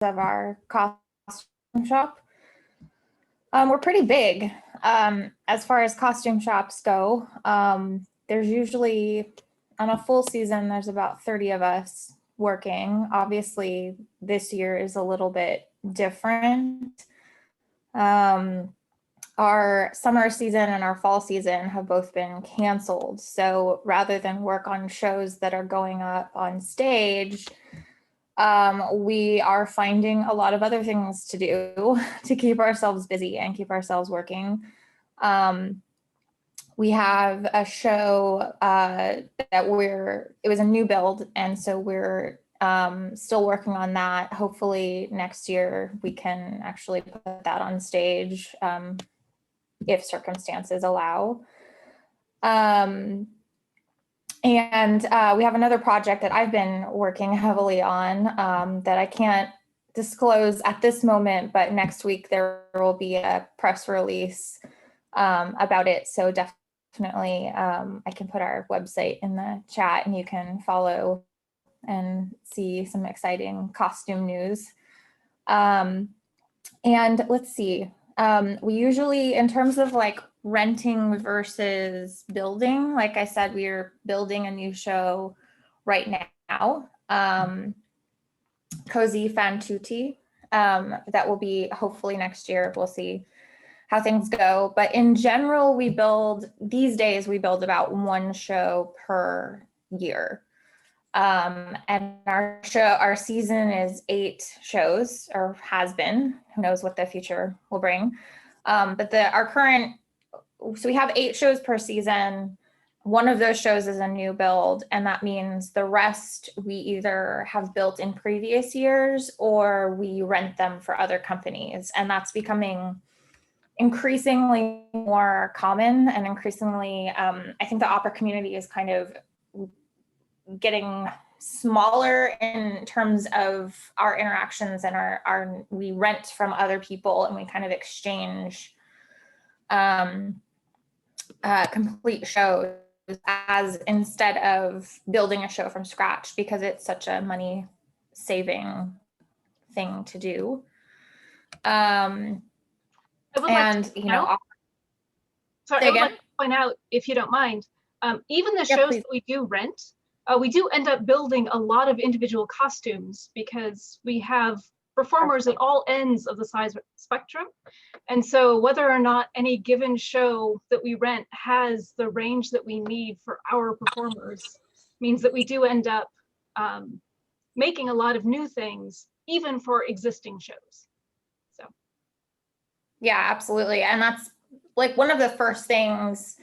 of our costume shop. We're pretty big as far as costume shops go. There's usually, on a full season, there's about 30 of us working. Obviously, this year is a little bit different. Our summer season and our fall season have both been canceled. So rather than work on shows that are going up on stage, we are finding a lot of other things to do to keep ourselves busy and keep ourselves working. We have a show that it was a new build, and so we're still working on that. Hopefully next year we can actually put that on stage if circumstances allow. And we have another project that I've been working heavily on that I can't disclose at this moment, but next week there will be a press release about it. So definitely I can put our website in the chat and you can follow and see some exciting costume news. And let's see, we usually, in terms of like renting versus building, like I said, we're building a new show right now, Cozy Fan Tutti, that will be hopefully next year. We'll see how things go. But in general, these days we build about one show per year. And our season is 8 shows, or has been. Who knows what the future will bring. But so we have 8 shows per season. One of those shows is a new build, and that means the rest we either have built in previous years or we rent them for other companies. And that's becoming increasingly more common, and increasingly, I think the opera community is kind of getting smaller in terms of our interactions, and we rent from other people and we kind of exchange complete shows as instead of building a show from scratch, because it's such a money saving thing to do. I would like to point out, if you don't mind, even the shows that we do rent, we do end up building a lot of individual costumes because we have performers at all ends of the size spectrum. And so whether or not any given show that we rent has the range that we need for our performers means that we do end up making a lot of new things, even for existing shows. So. Yeah, absolutely. And that's like one of the first things,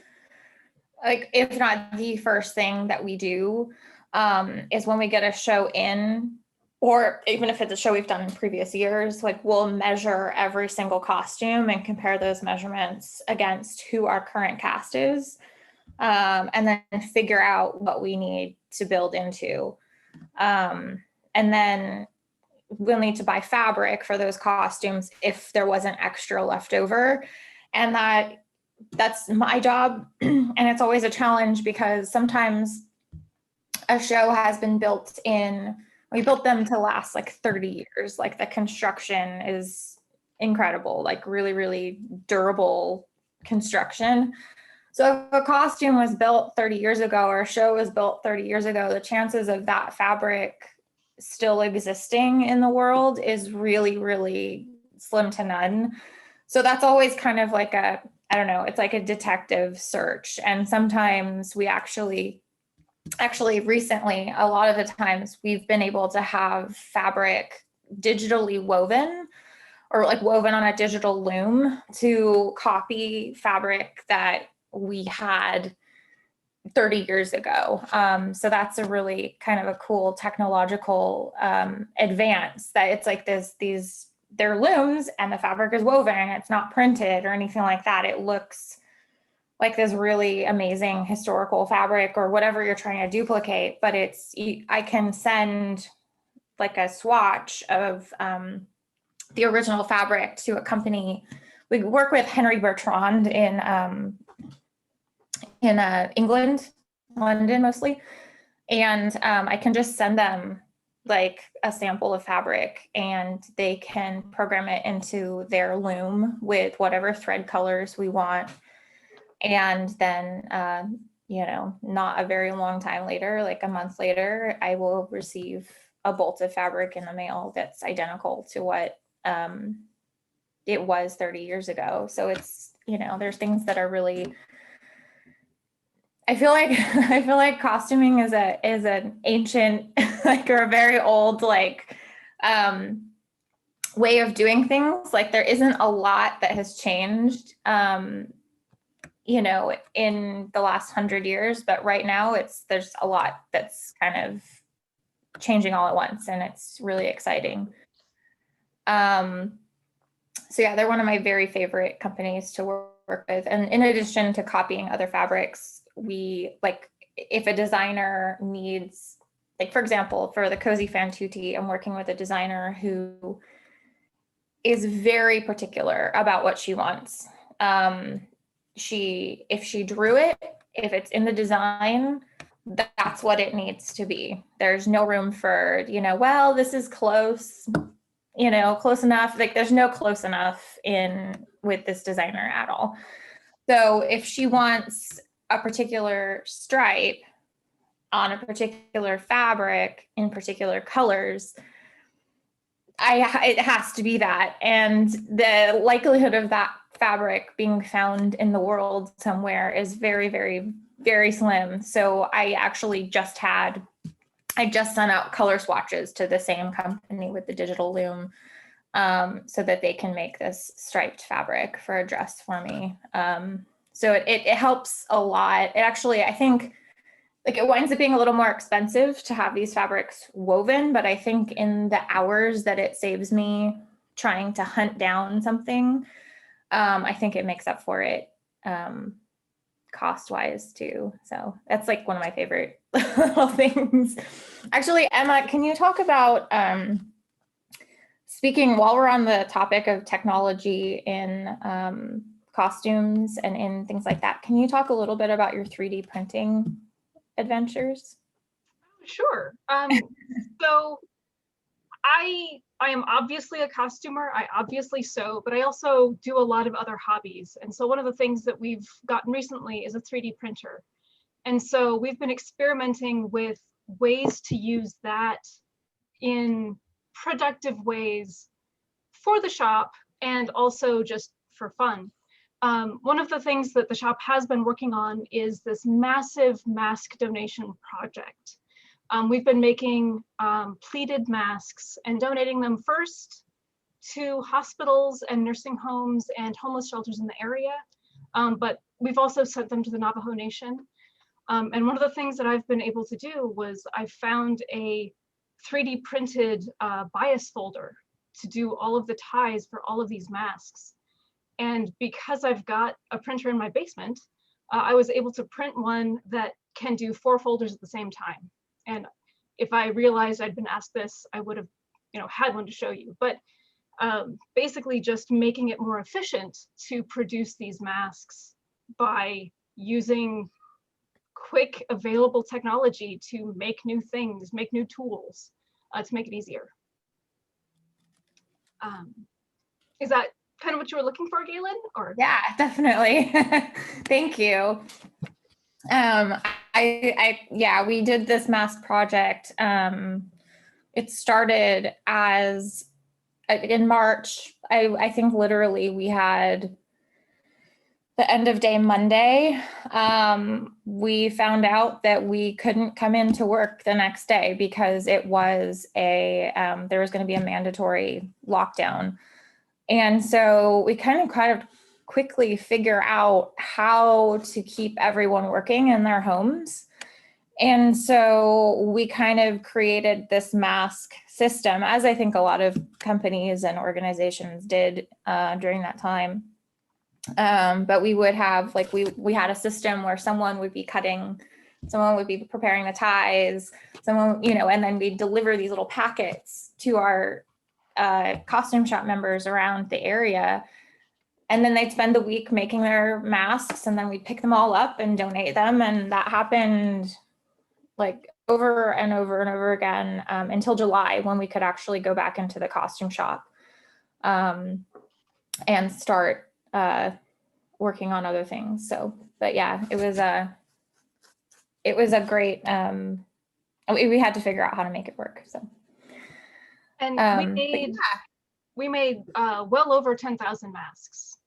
like if not the first thing that we do, is when we get a show in, or even if it's a show we've done in previous years, like we'll measure every single costume and compare those measurements against who our current cast is, and then figure out what we need to build into. And then we'll need to buy fabric for those costumes if there wasn't extra left over. And that's my job. And it's always a challenge because sometimes a show has been we built them to last like 30 years. Like the construction is incredible, like really, really durable construction. So if a costume was built 30 years ago or a show was built 30 years ago, the chances of that fabric still existing in the world is really, really slim to none. So that's always kind of like it's like a detective search. And sometimes we actually recently, a lot of the times we've been able to have fabric digitally woven, or like woven on a digital loom to copy fabric that we had 30 years ago. So that's a really kind of a cool technological advance, that it's like they're looms and the fabric is woven and it's not printed or anything like that. It looks like this really amazing historical fabric or whatever you're trying to duplicate, but I can send like a swatch of the original fabric to a company. We work with Henry Bertrand in England, London mostly. And I can just send them like a sample of fabric, and they can program it into their loom with whatever thread colors we want. And then, you know, not a very long time later, like a month later, I will receive a bolt of fabric in the mail that's identical to what it was 30 years ago. So it's, you know, there's things that are really, I feel like I feel like costuming is an ancient, like, or a very old, like, way of doing things. Like, there isn't a lot that has changed, you know, in the last 100 years, but right now there's a lot that's kind of changing all at once, and it's really exciting. So yeah, they're one of my very favorite companies to work with. And in addition to copying other fabrics, we, like, if a designer needs, like, for example, for the Cozy Fan Tutti, I'm working with a designer who is very particular about what she wants. If she drew it, if it's in the design, that's what it needs to be. There's no room for, you know, well, this is close, you know, close enough. Like, there's no close enough in with this designer at all. So if she wants a particular stripe on a particular fabric in particular colors, it has to be that. And the likelihood of that fabric being found in the world somewhere is very, very, very slim. So I actually just sent out color swatches to the same company with the digital loom, so that they can make this striped fabric for a dress for me. So it helps a lot. It actually, I think, like, it winds up being a little more expensive to have these fabrics woven, but I think in the hours that it saves me trying to hunt down something, I think it makes up for it, cost-wise too. So that's, like, one of my favorite little things. Actually, Emma, can you talk about, speaking, while we're on the topic of technology in costumes and in things like that, can you talk a little bit about your 3D printing adventures? Sure. So I am obviously a costumer. I obviously sew, but I also do a lot of other hobbies. And so one of the things that we've gotten recently is a 3D printer. And so we've been experimenting with ways to use that in productive ways for the shop and also just for fun. One of the things that the shop has been working on is this massive mask donation project. We've been making pleated masks and donating them first to hospitals and nursing homes and homeless shelters in the area, but we've also sent them to the Navajo Nation. And one of the things that I've been able to do was I found a 3D printed bias folder to do all of the ties for all of these masks. And because I've got a printer in my basement, I was able to print one that can do 4 folders at the same time. And if I realized I'd been asked this, I would have, you know, had one to show you. But basically just making it more efficient to produce these masks by using quick available technology to make new things, make new tools, to make it easier. Is that kind of what you were looking for, Galen? Or yeah, definitely. Thank you. Yeah, we did this mask project. It started as in March. I think literally we had the end of day Monday. We found out that we couldn't come into work the next day because it was there was going to be a mandatory lockdown. And so we kind of quickly figure out how to keep everyone working in their homes. And so we kind of created this mask system, as I think a lot of companies and organizations did during that time. But we would have, like, we had a system where someone would be cutting, someone would be preparing the ties, someone, you know, and then we'd deliver these little packets to our costume shop members around the area. And then they'd spend the week making their masks, and then we'd pick them all up and donate them. And that happened like over and over and over again until July, when we could actually go back into the costume shop and start working on other things. So, but yeah, it was a great, we had to figure out how to make it work. So, And yeah. we made well over 10,000 masks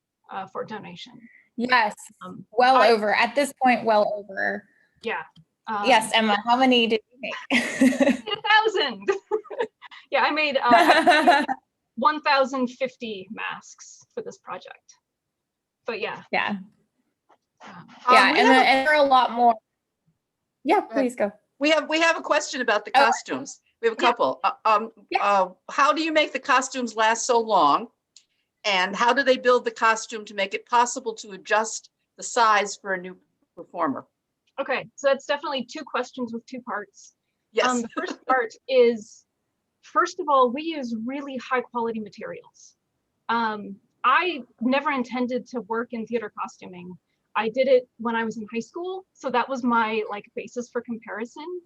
for donation. Yes, well over at this point, well over. Yeah. Yes, Emma, how many did you make? 1,000. Yeah, I made 1,050 masks for this project. But yeah. Yeah. Yeah, and there are a lot more. Yeah, please go. We have a question about the costumes. We have a couple. How do you make the costumes last so long? And how do they build the costume to make it possible to adjust the size for a new performer? Okay, so that's definitely two questions with two parts. Yes. The first part is, first of all, we use really high quality materials. I never intended to work in theater costuming. I did it when I was in high school, so that was my basis for comparison.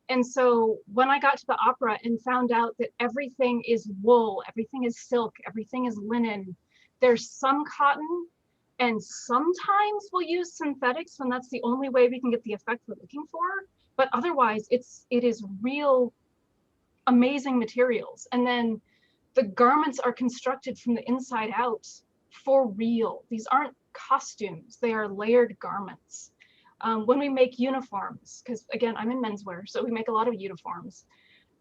And so when I got to the opera and found out that everything is wool, everything is silk, everything is linen, there's some cotton, and sometimes we'll use synthetics when that's the only way we can get the effect we're looking for. But otherwise, it is real amazing materials. And then the garments are constructed from the inside out for real. These aren't costumes, they are layered garments. When we make uniforms, because again, I'm in menswear, so we make a lot of uniforms.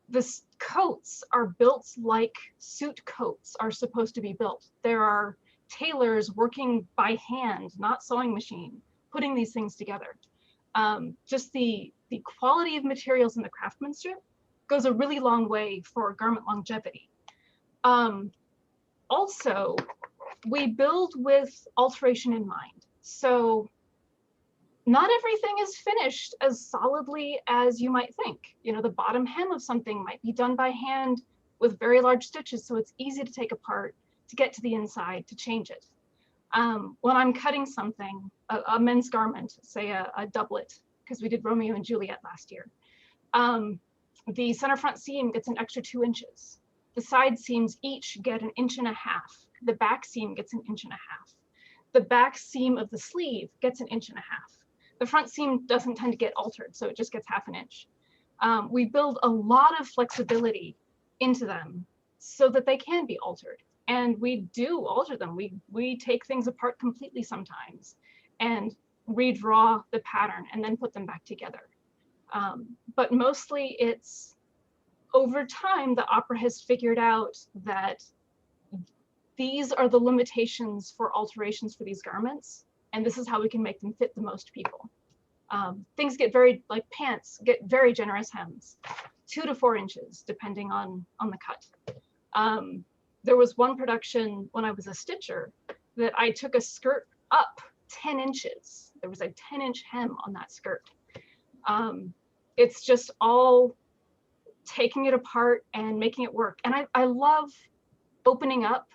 The coats are built like suit coats are supposed to be built. There are tailors working by hand, not sewing machine, putting these things together. Just the quality of materials and the craftsmanship goes a really long way for garment longevity. Also, we build with alteration in mind. So not everything is finished as solidly as you might think. You know, the bottom hem of something might be done by hand with very large stitches, so it's easy to take apart, to get to the inside, to change it. When I'm cutting something, a men's garment, say a doublet, because we did Romeo and Juliet last year, the center front seam gets an extra 2 inches. The side seams each get 1.5 inches. The back seam gets 1.5 inches. The back seam of the sleeve gets 1.5 inches. The front seam doesn't tend to get altered, so it just gets 1/2 inch. We build a lot of flexibility into them so that they can be altered. And we do alter them. We take things apart completely sometimes and redraw the pattern and then put them back together. But mostly it's over time, the opera has figured out that these are the limitations for alterations for these garments, and this is how we can make them fit the most people. Things get very, like pants, get very generous hems, 2 to 4 inches, depending on the cut. There was one production when I was a stitcher that I took a skirt up 10 inches. There was a 10-inch hem on that skirt. It's just all taking it apart and making it work. And I love opening up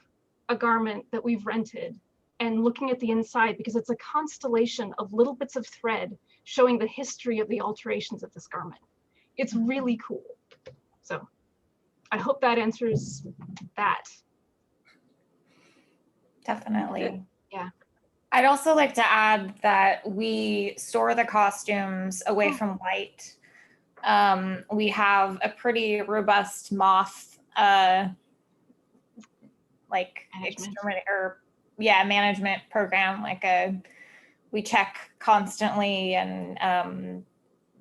a garment that we've rented and looking at the inside, because it's a constellation of little bits of thread showing the history of the alterations of this garment. It's really cool. So I hope that answers that. Definitely. Yeah. I'd also like to add that we store the costumes away from light. We have a pretty robust moth management program. We check constantly and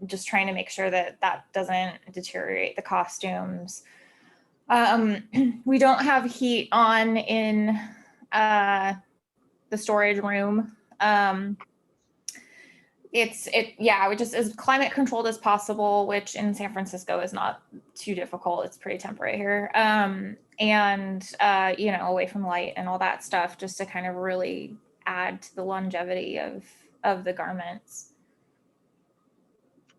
just trying to make sure that that doesn't deteriorate the costumes. We don't have heat on in the storage room. We just as climate controlled as possible, which in San Francisco is not too difficult. It's pretty temperate here. Away from light and all that stuff, just to kind of really add to the longevity of the garments.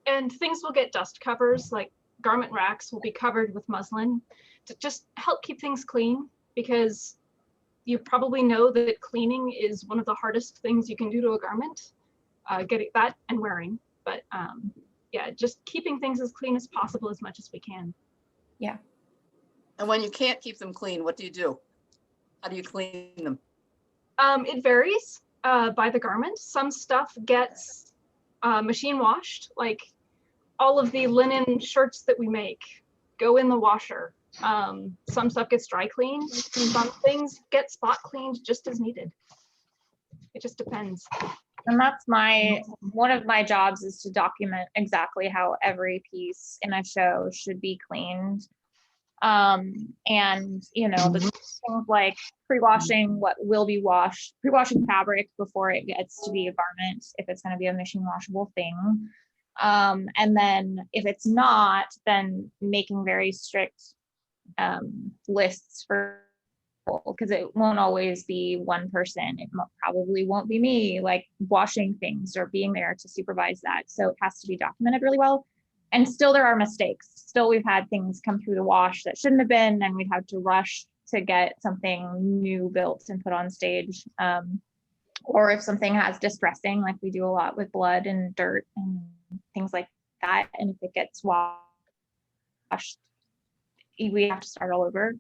And things will get dust covers, like garment racks will be covered with muslin to just help keep things clean, because you probably know that cleaning is one of the hardest things you can do to a garment, getting that and wearing. But yeah, just keeping things as clean as possible as much as we can. And when you can't keep them clean, what do you do? How do you clean them? It varies by the garment. Some stuff gets machine washed, like all of the linen shirts that we make go in the washer. Some stuff gets dry cleaned. Some things get spot cleaned just as needed. It just depends. And that's one of my jobs is to document exactly how every piece in a show should be cleaned. And the things like pre-washing what will be washed, pre-washing fabric before it gets to be a garment, if it's going to be a machine washable thing. And then if it's not, then making very strict lists for people, because it won't always be one person. It probably won't be me like washing things or being there to supervise that. So it has to be documented really well. And still there are mistakes. Still we've had things come through the wash that shouldn't have been, and we've had to rush to get something new built and put on stage. Or if something has distressing, like we do a lot with blood and dirt and things like that, and if it gets washed, we have to start all over.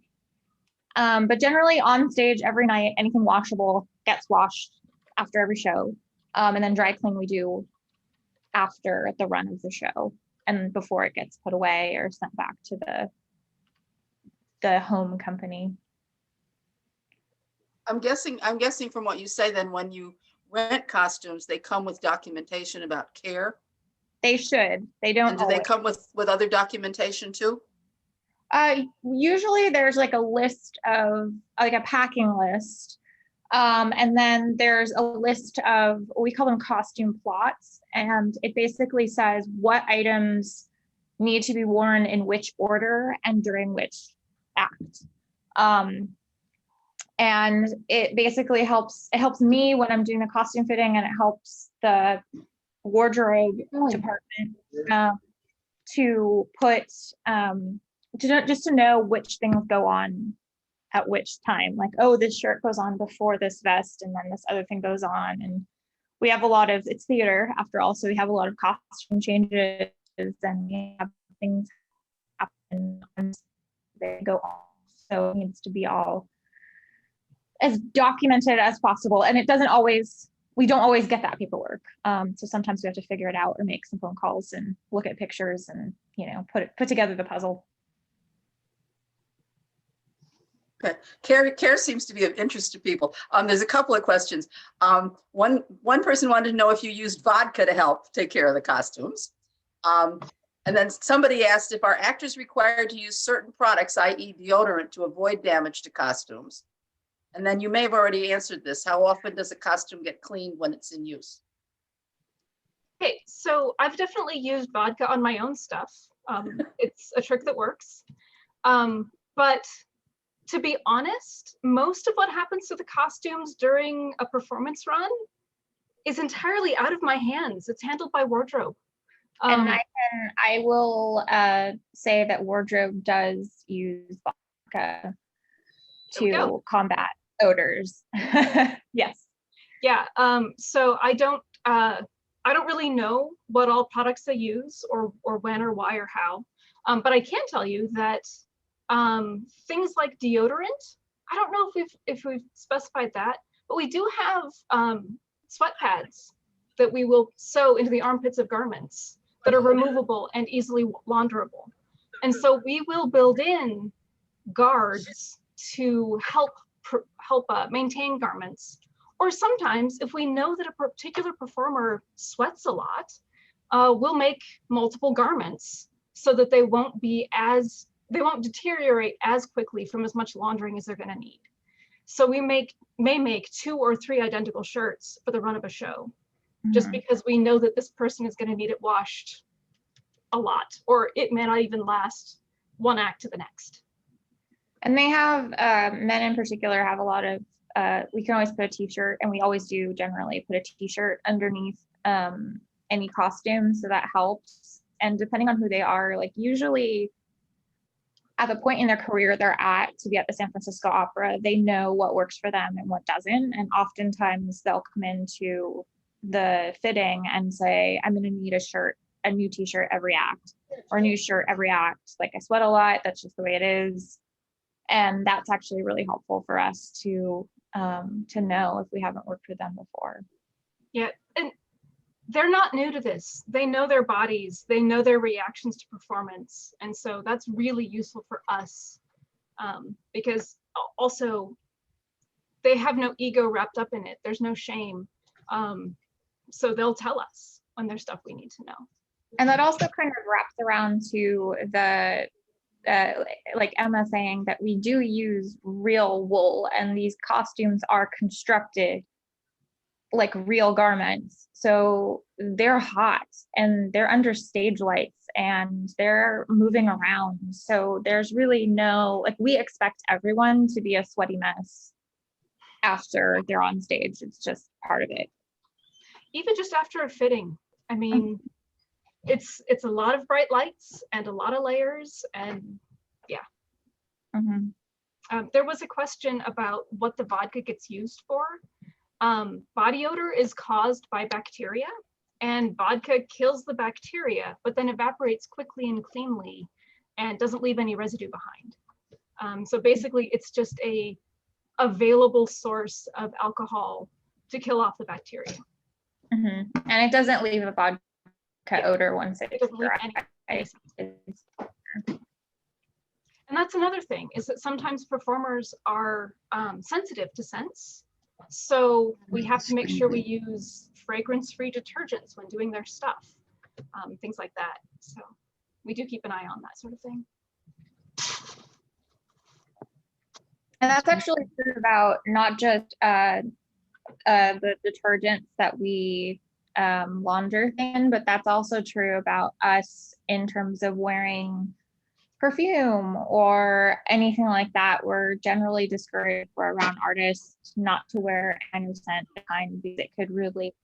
But generally on stage every night, anything washable gets washed after every show. And then dry clean we do after the run of the show and before it gets put away or sent back to the home company. I'm guessing from what you say, then when you rent costumes, they come with documentation about care. They should. They don't. And do they come with other documentation too? Usually there's like a list of like a packing list. And then there's a list of, we call them costume plots. And it basically says what items need to be worn in which order and during which act. And it basically helps me when I'm doing the costume fitting, and it helps the wardrobe department to put, just to know which things go on at which time. Like, oh, this shirt goes on before this vest, and then this other thing goes on. And we have a lot of, it's theater after all, so we have a lot of costume changes, and we have things happen and they go on. So it needs to be all as documented as possible. And it doesn't always, we don't always get that paperwork. So sometimes we have to figure it out or make some phone calls and look at pictures and, put together the puzzle. Okay. Care seems to be of interest to people. There's a couple of questions. One person wanted to know if you used vodka to help take care of the costumes. And then somebody asked if our actors required to use certain products, i.e. deodorant, to avoid damage to costumes. And then you may have already answered this. How often does a costume get cleaned when it's in use? Okay, so I've definitely used vodka on my own stuff. It's a trick that works. But to be honest, most of what happens to the costumes during a performance run is entirely out of my hands. It's handled by wardrobe. And I will say that wardrobe does use vodka to combat odors. Yes. Yeah. So I don't really know what all products they use or when or why or how. But I can tell you that things like deodorant, I don't know if we've specified that, but we do have sweat pads that we will sew into the armpits of garments that are removable and easily launderable. And so we will build in guards to help maintain garments. Or sometimes if we know that a particular performer sweats a lot, we'll make multiple garments so that they won't deteriorate as quickly from as much laundering as they're going to need. So we may make 2 or 3 identical shirts for the run of a show, just because we know that this person is going to need it washed a lot, or it may not even last one act to the next. And they have, men in particular have a lot of, we can always put a t-shirt, and we always do generally put a t-shirt underneath any costume, so that helps. And depending on who they are, like usually at the point in their career they're at to be at the San Francisco Opera, they know what works for them and what doesn't. And oftentimes they'll come into the fitting and say, I'm going to need a shirt a new t-shirt every act or a new shirt every act. Like I sweat a lot, that's just the way it is. And that's actually really helpful for us to know if we haven't worked with them before. Yeah, and they're not new to this. They know their bodies, they know their reactions to performance. And so that's really useful for us, because also they have no ego wrapped up in it. There's no shame. So they'll tell us when there's stuff we need to know. And that also kind of wraps around to the, like Emma saying, that we do use real wool, and these costumes are constructed like real garments. So they're hot and they're under stage lights and they're moving around. So there's really no, like, we expect everyone to be a sweaty mess after they're on stage. It's just part of it. Even just after a fitting, I mean, it's a lot of bright lights and a lot of layers, and yeah. There was a question about what the vodka gets used for. Body odor is caused by bacteria, and vodka kills the bacteria, but then evaporates quickly and cleanly and doesn't leave any residue behind. So basically it's just a available source of alcohol to kill off the bacteria. And it doesn't leave a vodka odor once it's doesn't leave dry. And that's another thing, is that sometimes performers are sensitive to scents. So we have to make sure we use fragrance-free detergents when doing their stuff, things like that. So we do keep an eye on that sort of thing. And that's actually true about not just the detergents that we launder in, but that's also true about us in terms of wearing perfume or anything like that. We're generally discouraged for around artists not to wear any scent behind, because it could really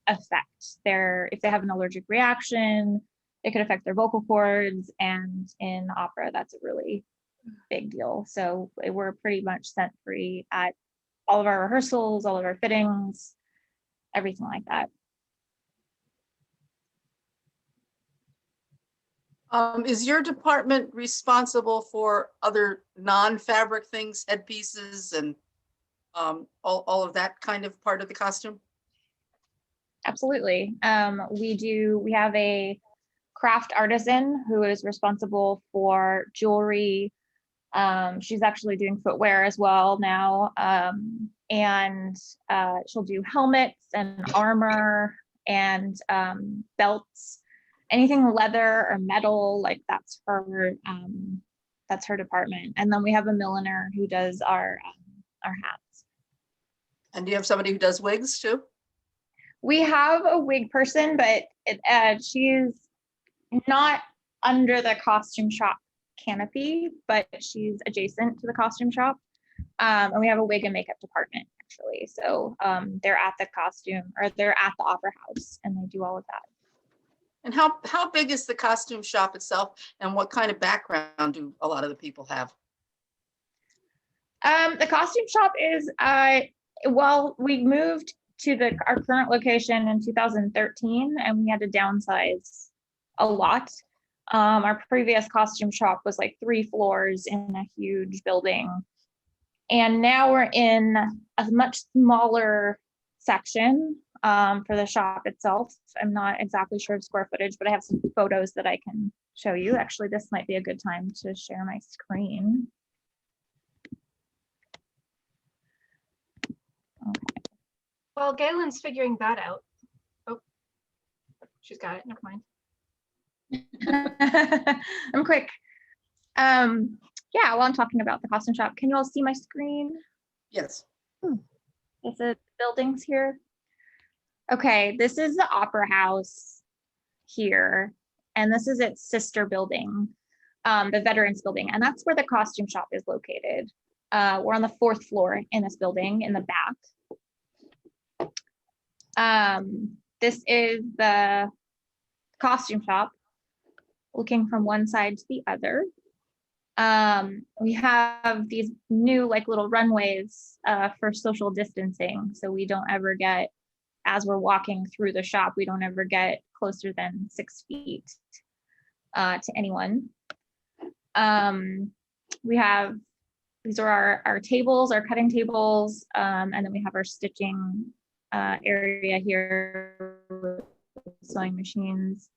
affect their, if they have an allergic reaction, it could affect their vocal cords. And in opera, that's a really big deal. So we're pretty much scent free at all of our rehearsals, all of our fittings, everything like that. Is your department responsible for other non-fabric things, headpieces, and all of that kind of part of the costume? Absolutely. We have a craft artisan who is responsible for jewelry. She's actually doing footwear as well now. And she'll do helmets and armor and belts, anything leather or metal, like that's her department. And then we have a milliner who does our hats. And do you have somebody who does wigs too? We have a wig person, but she's not under the costume shop canopy, but she's adjacent to the costume shop. And we have a wig and makeup department, actually. So they're at the Opera House, and they do all of that. And how big is the costume shop itself, and what kind of background do a lot of the people have? The costume shop is, well, we moved to our current location in 2013, and we had to downsize a lot. Our previous costume shop was like 3 floors in a huge building. And now we're in a much smaller section for the shop itself. I'm not exactly sure of square footage, but I have some photos that I can show you. Actually, this might be a good time to share my screen. Okay. While Galen's figuring that out. Oh, she's got it, never mind. I'm quick. Yeah, while I'm talking about the costume shop, can you all see my screen? Yes. Is it buildings here? Okay, this is the Opera House here, and this is its sister building, the Veterans Building, and that's where the costume shop is located. We're on the 4th floor in this building in the back. This is the costume shop, looking from one side to the other. We have these new like little runways for social distancing, so we don't ever get as we're walking through the shop, we don't ever get closer than 6 feet to anyone. We have, these are our tables, our cutting tables, and then we have our stitching area here with sewing machines.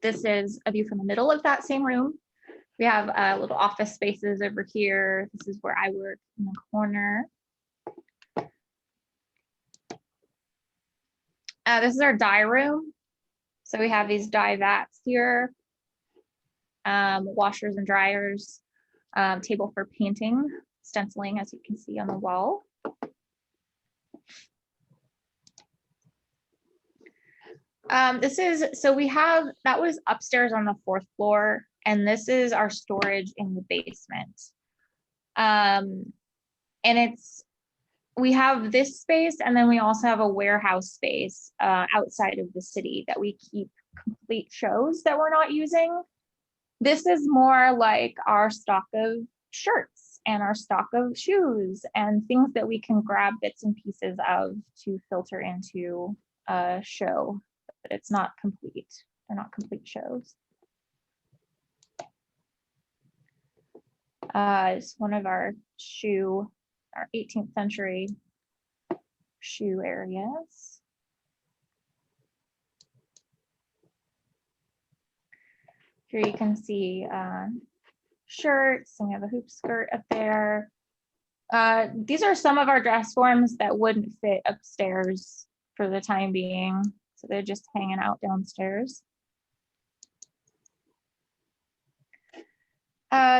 This is a view from the middle of that same room. We have little office spaces over here. This is where I work in the corner. This is our dye room. So we have these dye vats here, washers and dryers, table for painting, stenciling, as you can see on the wall. So we have, that was upstairs on the 4th floor, and this is our storage in the basement. And we have this space, and then we also have a warehouse space outside of the city that we keep complete shows that we're not using. This is more like our stock of shirts and our stock of shoes and things that we can grab bits and pieces of to filter into a show, but it's not complete. They're not complete shows. It's one of our 18th century shoe areas. Here you can see shirts, and we have a hoop skirt up there. These are some of our dress forms that wouldn't fit upstairs for the time being, so they're just hanging out downstairs.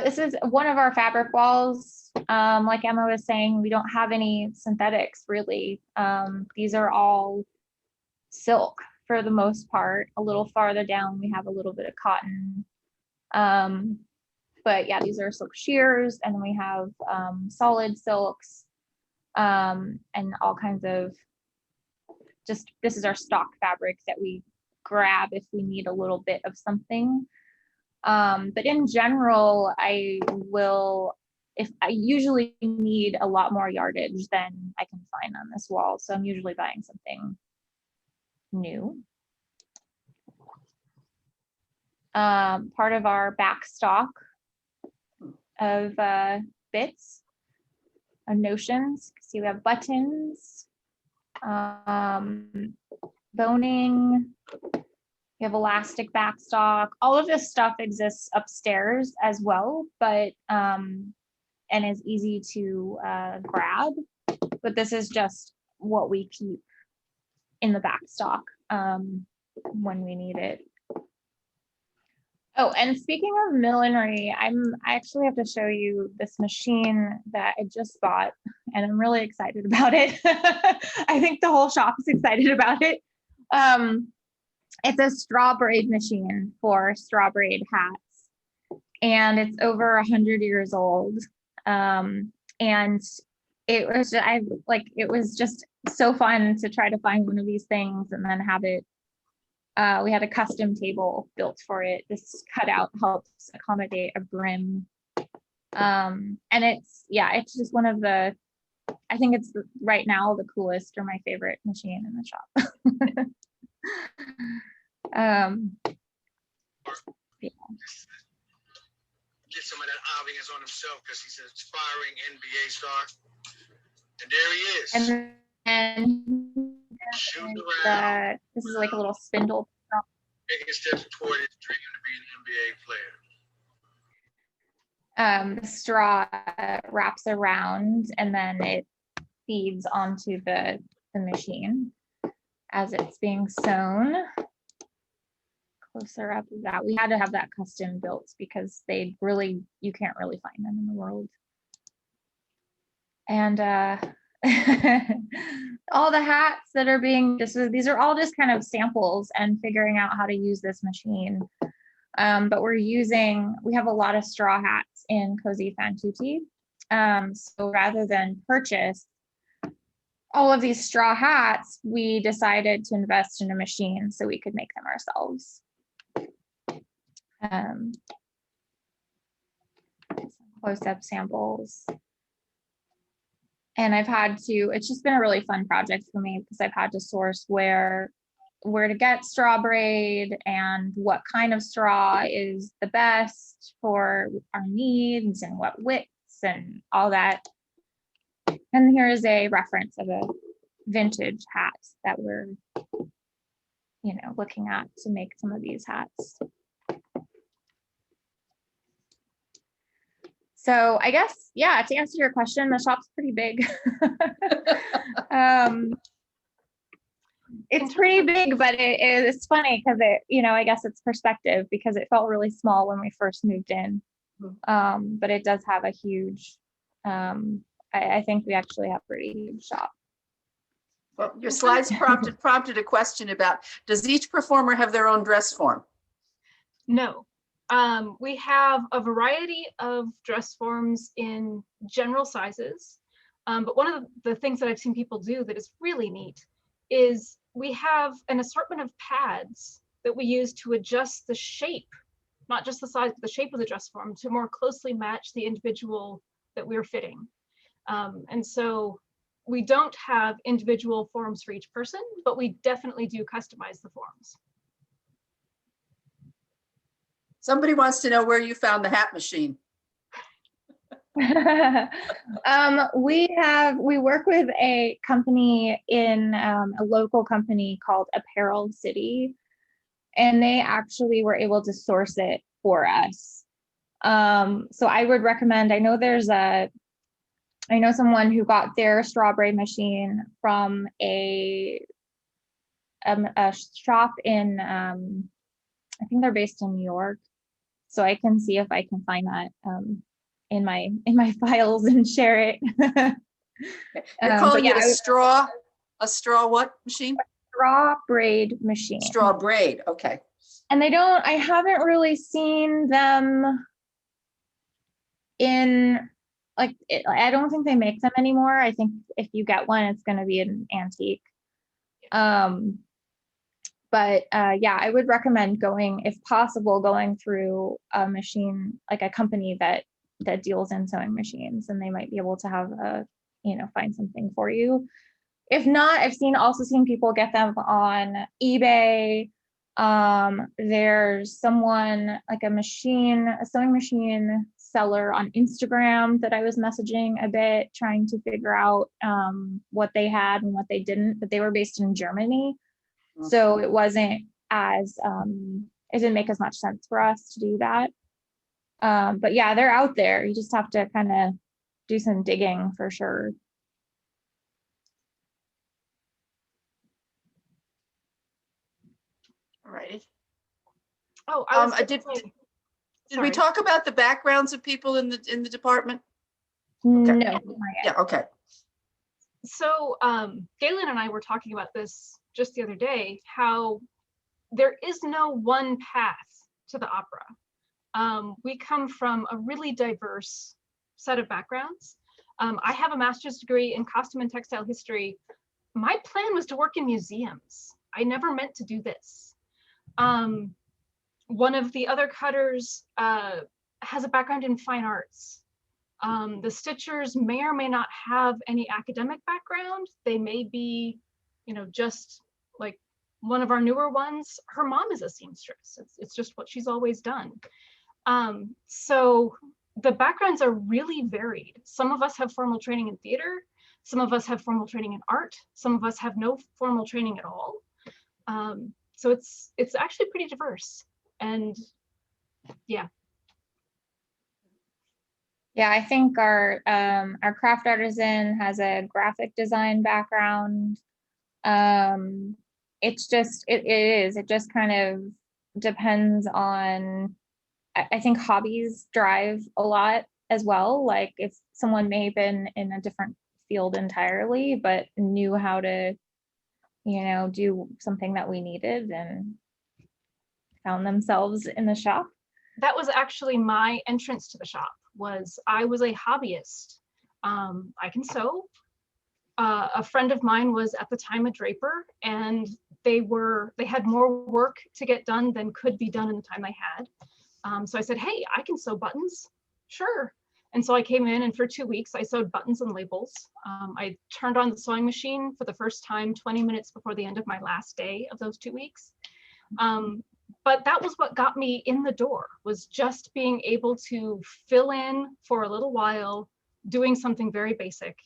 This is one of our fabric walls. Like Emma was saying, we don't have any synthetics really. These are all silk for the most part. A little farther down, we have a little bit of cotton. But yeah, these are silk shears, and we have solid silks and all kinds of, just, this is our stock fabric that we grab if we need a little bit of something. But in general, if I usually need a lot more yardage than I can find on this wall. So I'm usually buying something new. Part of our back stock of bits, notions. See, we have buttons, boning. We have elastic backstock. All of this stuff exists upstairs as well, but and is easy to grab. But this is just what we keep in the backstock when we need it. Oh, and speaking of millinery, I actually have to show you this machine that I just bought, and I'm really excited about it. I think the whole shop is excited about it. It's a straw braid machine for straw braid hats, and it's over 100 years old. And it was just so fun to try to find one of these things and then have it. We had a custom table built for it. This cutout helps accommodate a brim. And it's just one of the, I think it's right now the coolest or my favorite machine in the shop. Yeah. Get some of that obvious on himself because he's an aspiring NBA star. And there he is. And this is like a little spindle. Taking steps toward his dream to be an NBA player. The straw wraps around and then it feeds onto the machine as it's being sewn. Closer up of that. We had to have that custom built because you can't really find them in the world. And all the hats that are being, these are all just kind of samples and figuring out how to use this machine. But we have a lot of straw hats in Cozy Fan Tutti. So rather than purchase all of these straw hats, we decided to invest in a machine so we could make them ourselves. Some close-up samples. And I've had to, it's just been a really fun project for me because I've had to source where to get straw braid and what kind of straw is the best for our needs and what widths and all that. And here is a reference of a vintage hat that we're, looking at to make some of these hats. So I guess, yeah, to answer your question, the shop's pretty big. It's pretty big, but it's funny because I guess it's perspective because it felt really small when we first moved in. But it does have a huge, I think we actually have a pretty huge shop. Well, your slides prompted a question about, does each performer have their own dress form? No. We have a variety of dress forms in general sizes. But one of the things that I've seen people do that is really neat is we have an assortment of pads that we use to adjust the shape, not just the size, but the shape of the dress form to more closely match the individual that we're fitting. And so we don't have individual forms for each person, but we definitely do customize the forms. Somebody wants to know where you found the hat machine. We work with a company in a local company called Apparel City, and they actually were able to source it for us. So I would recommend, I know someone who got their straw braid machine from a shop in, I think they're based in New York. So I can see if I can find that in my files and share it. You're calling it a straw what machine? Straw braid machine. Straw braid, okay. And I haven't really seen them in, I don't think they make them anymore. I think if you get one, it's going to be an antique. But yeah, I would recommend if possible, going through a machine, like a company that deals in sewing machines, and they might be able to have find something for you. If not, I've also seen people get them on eBay. There's someone like a sewing machine seller on Instagram that I was messaging a bit, trying to figure out what they had and what they didn't, but they were based in Germany. So it wasn't as, it didn't make as much sense for us to do that. But yeah, they're out there. You just have to kind of do some digging for sure. All right. Oh, did we talk about the backgrounds of people in the department? Okay. No. Not yet. Yeah. Okay. So Galen and I were talking about this just the other day, how there is no one path to the opera. We come from a really diverse set of backgrounds. I have a master's degree in costume and textile history. My plan was to work in museums. I never meant to do this. One of the other cutters has a background in fine arts. The stitchers may or may not have any academic background. They may be, just like one of our newer ones. Her mom is a seamstress. It's just what she's always done. So the backgrounds are really varied. Some of us have formal training in theater. Some of us have formal training in art. Some of us have no formal training at all. So it's actually pretty diverse. And yeah. Yeah, I think our craft artisan has a graphic design background. It's just, it just kind of depends on, I think hobbies drive a lot as well. Like if someone may have been in a different field entirely, but knew how to, do something that we needed and found themselves in the shop. That was actually my entrance to the shop. I was a hobbyist. I can sew. A friend of mine was at the time a draper, and they had more work to get done than could be done in the time they had. So I said, hey, I can sew buttons. Sure. And so I came in, and for 2 weeks, I sewed buttons and labels. I turned on the sewing machine for the first time 20 minutes before the end of my last day of those 2 weeks. But that was what got me in the door, was just being able to fill in for a little while, doing something very basic.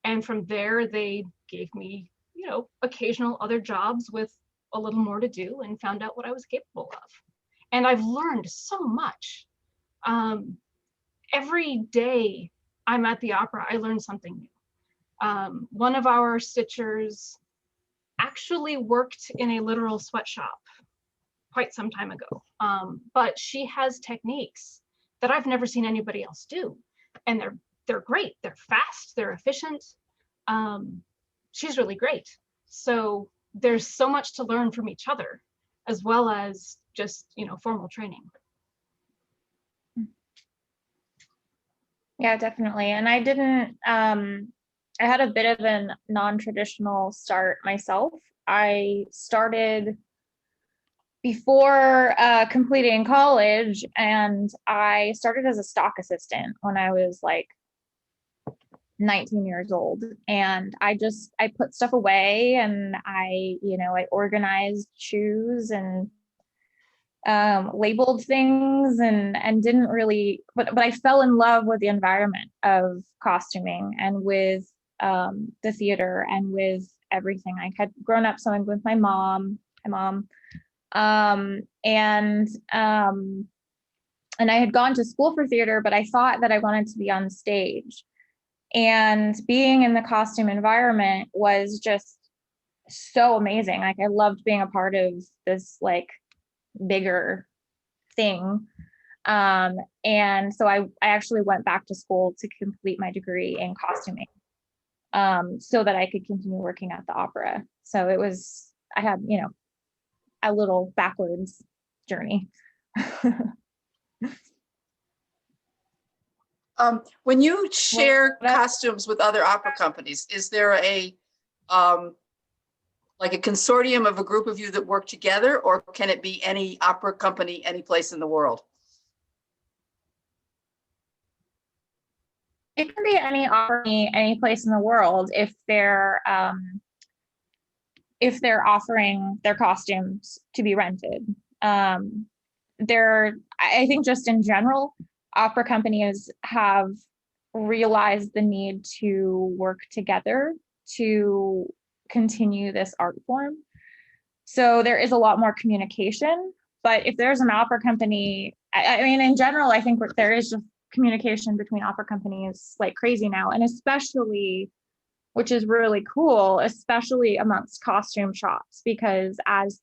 And from there, they gave me, you know, occasional other jobs with a little more to do, and found out what I was capable of. And I've learned so much. Every day I'm at the opera, I learn something new. One of our stitchers actually worked in a literal sweatshop quite some time ago, but she has techniques that I've never seen anybody else do, and they're great. They're fast, they're efficient. She's really great. So there's so much to learn from each other, as well as just, you know, formal training. Yeah, definitely. And I didn't, I had a bit of a non-traditional start myself. I started before completing college, and I started as a stock assistant when I was like 19 years old. And I put stuff away, and I organized shoes and labeled things, and didn't really, but I fell in love with the environment of costuming, and with the theater, and with everything. I had grown up sewing with my mom, and I had gone to school for theater, but I thought that I wanted to be on stage. And being in the costume environment was just so amazing. Like, I loved being a part of this like bigger thing. And so I actually went back to school to complete my degree in costuming, so that I could continue working at the opera. So I had, a little backwards journey. When you share costumes with other opera companies, is there a like a consortium of a group of you that work together, or can it be any opera company, any place in the world? It can be any opera, any place in the world, if they're offering their costumes to be rented. I think just in general, opera companies have realized the need to work together to continue this art form. So there is a lot more communication, but if there's an opera company, I mean, in general, I think there is just communication between opera companies like crazy now, and especially, which is really cool, especially amongst costume shops, because as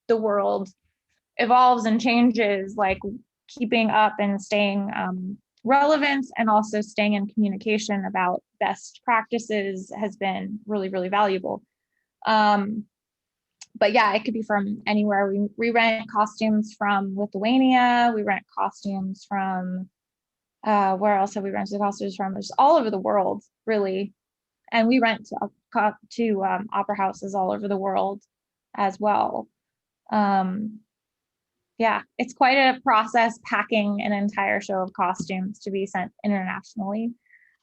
the world evolves and changes, like keeping up and staying relevant, and also staying in communication about best practices has been really, really valuable. But yeah, it could be from anywhere. We rent costumes from Lithuania. We rent costumes from, where else have we rented costumes from? Just all over the world, really. And we rent to opera houses all over the world as well. Yeah, it's quite a process packing an entire show of costumes to be sent internationally.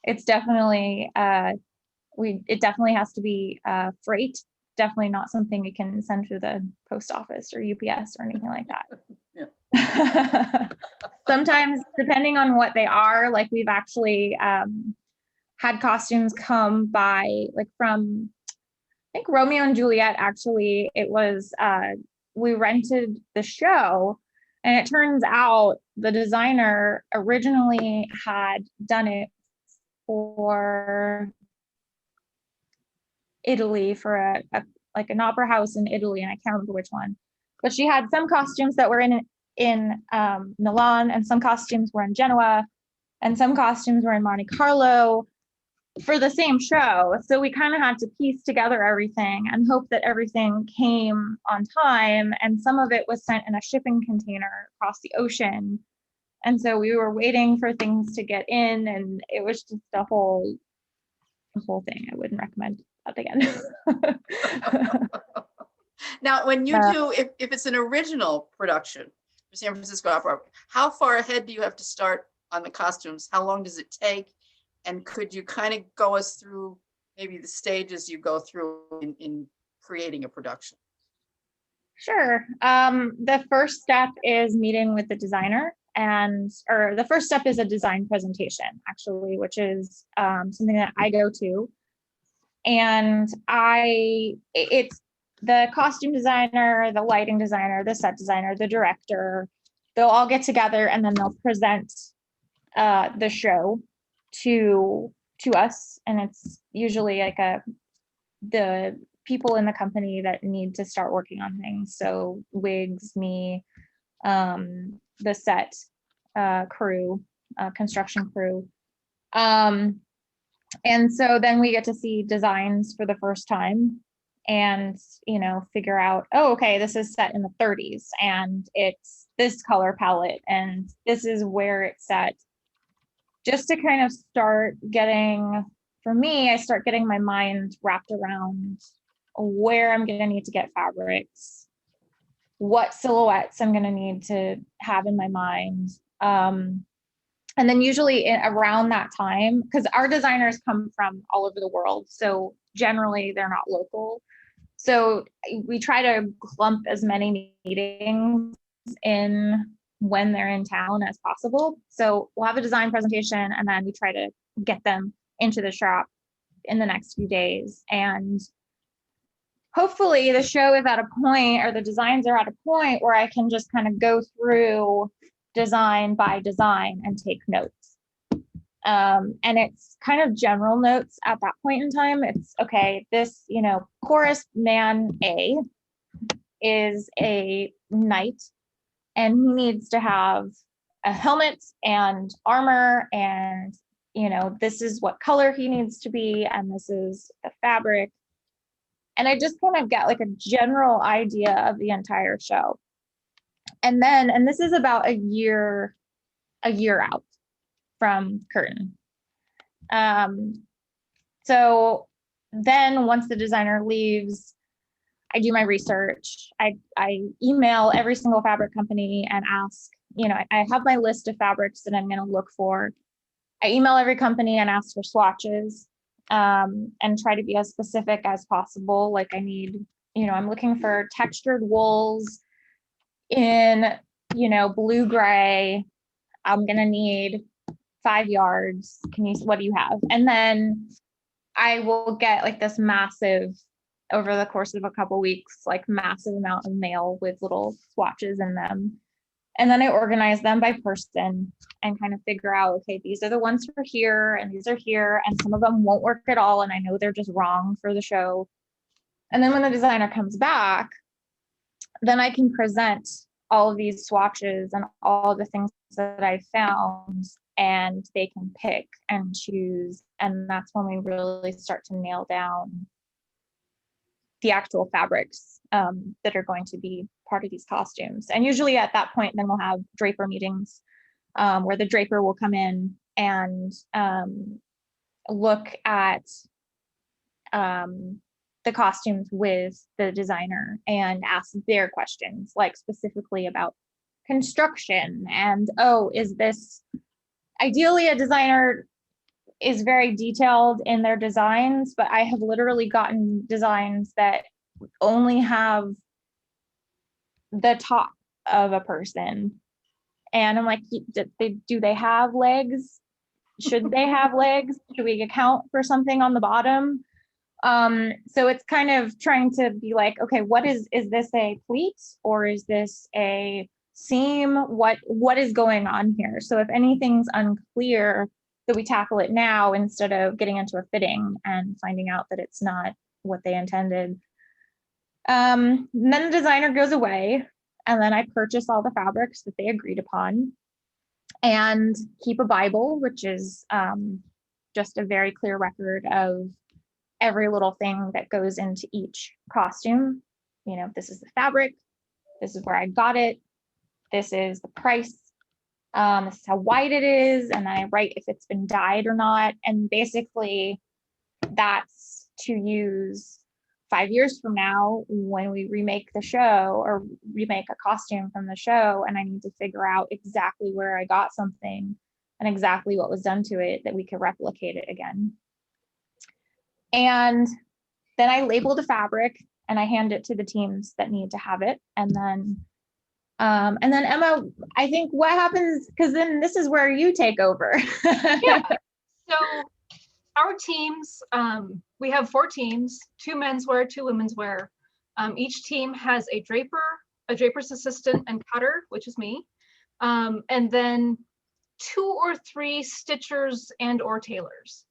It's definitely, it definitely has to be freight. Definitely not something you can send to the post office or UPS or anything like that. Yeah. Sometimes, depending on what they are, like we've actually had costumes come by, like from, I think Romeo and Juliet, actually, it was, we rented the show, and it turns out the designer originally had done it for Italy, for like an opera house in Italy, and I can't remember which one, but she had some costumes that were in Milan, and some costumes were in Genoa, and some costumes were in Monte Carlo for the same show. So we kind of had to piece together everything and hope that everything came on time, and some of it was sent in a shipping container across the ocean, and so we were waiting for things to get in, and it was just a whole thing. I wouldn't recommend that again. Now, when you do, if it's an original production for San Francisco Opera, how far ahead do you have to start on the costumes? How long does it take? And could you kind of go us through maybe the stages you go through in creating a production? Sure. The first step is meeting with the designer, or the first step is a design presentation, actually, which is something that I go to. And it's the costume designer, the lighting designer, the set designer, the director. They'll all get together and then they'll present the show to us. And it's usually like the people in the company that need to start working on things. So wigs, me, the set crew, construction crew. And so then we get to see designs for the first time and, figure out, oh, okay, this is set in the 30s and it's this color palette and this is where it's set. Just to kind of start getting, for me, I start getting my mind wrapped around where I'm going to need to get fabrics, what silhouettes I'm going to need to have in my mind. And then usually around that time, because our designers come from all over the world, so generally they're not local. So we try to clump as many meetings in when they're in town as possible. So we'll have a design presentation and then we try to get them into the shop in the next few days. And hopefully the show is at a point, or the designs are at a point where I can just kind of go through design by design and take notes. And it's kind of general notes at that point in time. It's okay, this, chorus man A is a knight and he needs to have a helmet and armor and, this is what color he needs to be and this is the fabric. And I just kind of get like a general idea of the entire show. And this is about a year out from curtain. So then once the designer leaves, I do my research. I email every single fabric company and ask, I have my list of fabrics that I'm going to look for. I email every company and ask for swatches, and try to be as specific as possible. Like I need, I'm looking for textured wools in, blue gray. I'm going to need 5 yards. What do you have? And then I will get like this massive, over the course of a couple weeks, like massive amount of mail with little swatches in them. And then I organize them by person and kind of figure out, okay, these are the ones for here and these are here. And some of them won't work at all. And I know they're just wrong for the show. And then when the designer comes back, then I can present all of these swatches and all the things that I found, and they can pick and choose. And that's when we really start to nail down the actual fabrics that are going to be part of these costumes. And usually at that point, then we'll have draper meetings where the draper will come in and look at the costumes with the designer and ask their questions, like specifically about construction and, is this, ideally a designer is very detailed in their designs, but I have literally gotten designs that only have the top of a person. And I'm like, do they have legs? Should they have legs? Should we account for something on the bottom? So it's kind of trying to be like, okay, is this a pleat or is this a seam? What is going on here? So if anything's unclear, that we tackle it now instead of getting into a fitting and finding out that it's not what they intended. Then the designer goes away and then I purchase all the fabrics that they agreed upon and keep a Bible, which is just a very clear record of every little thing that goes into each costume. This is the fabric, this is where I got it, this is the price, this is how wide it is, and then I write if it's been dyed or not. And basically that's to use 5 years from now when we remake the show or remake a costume from the show and I need to figure out exactly where I got something and exactly what was done to it, that we could replicate it again. And then I label the fabric and I hand it to the teams that need to have it. And then Emma, I think what happens, because then this is where you take over. Yeah. So our teams, we have 4 teams, 2 menswear, 2 womenswear. Each team has a draper, a draper's assistant, and cutter, which is me. And then 2 or 3 stitchers and or tailors.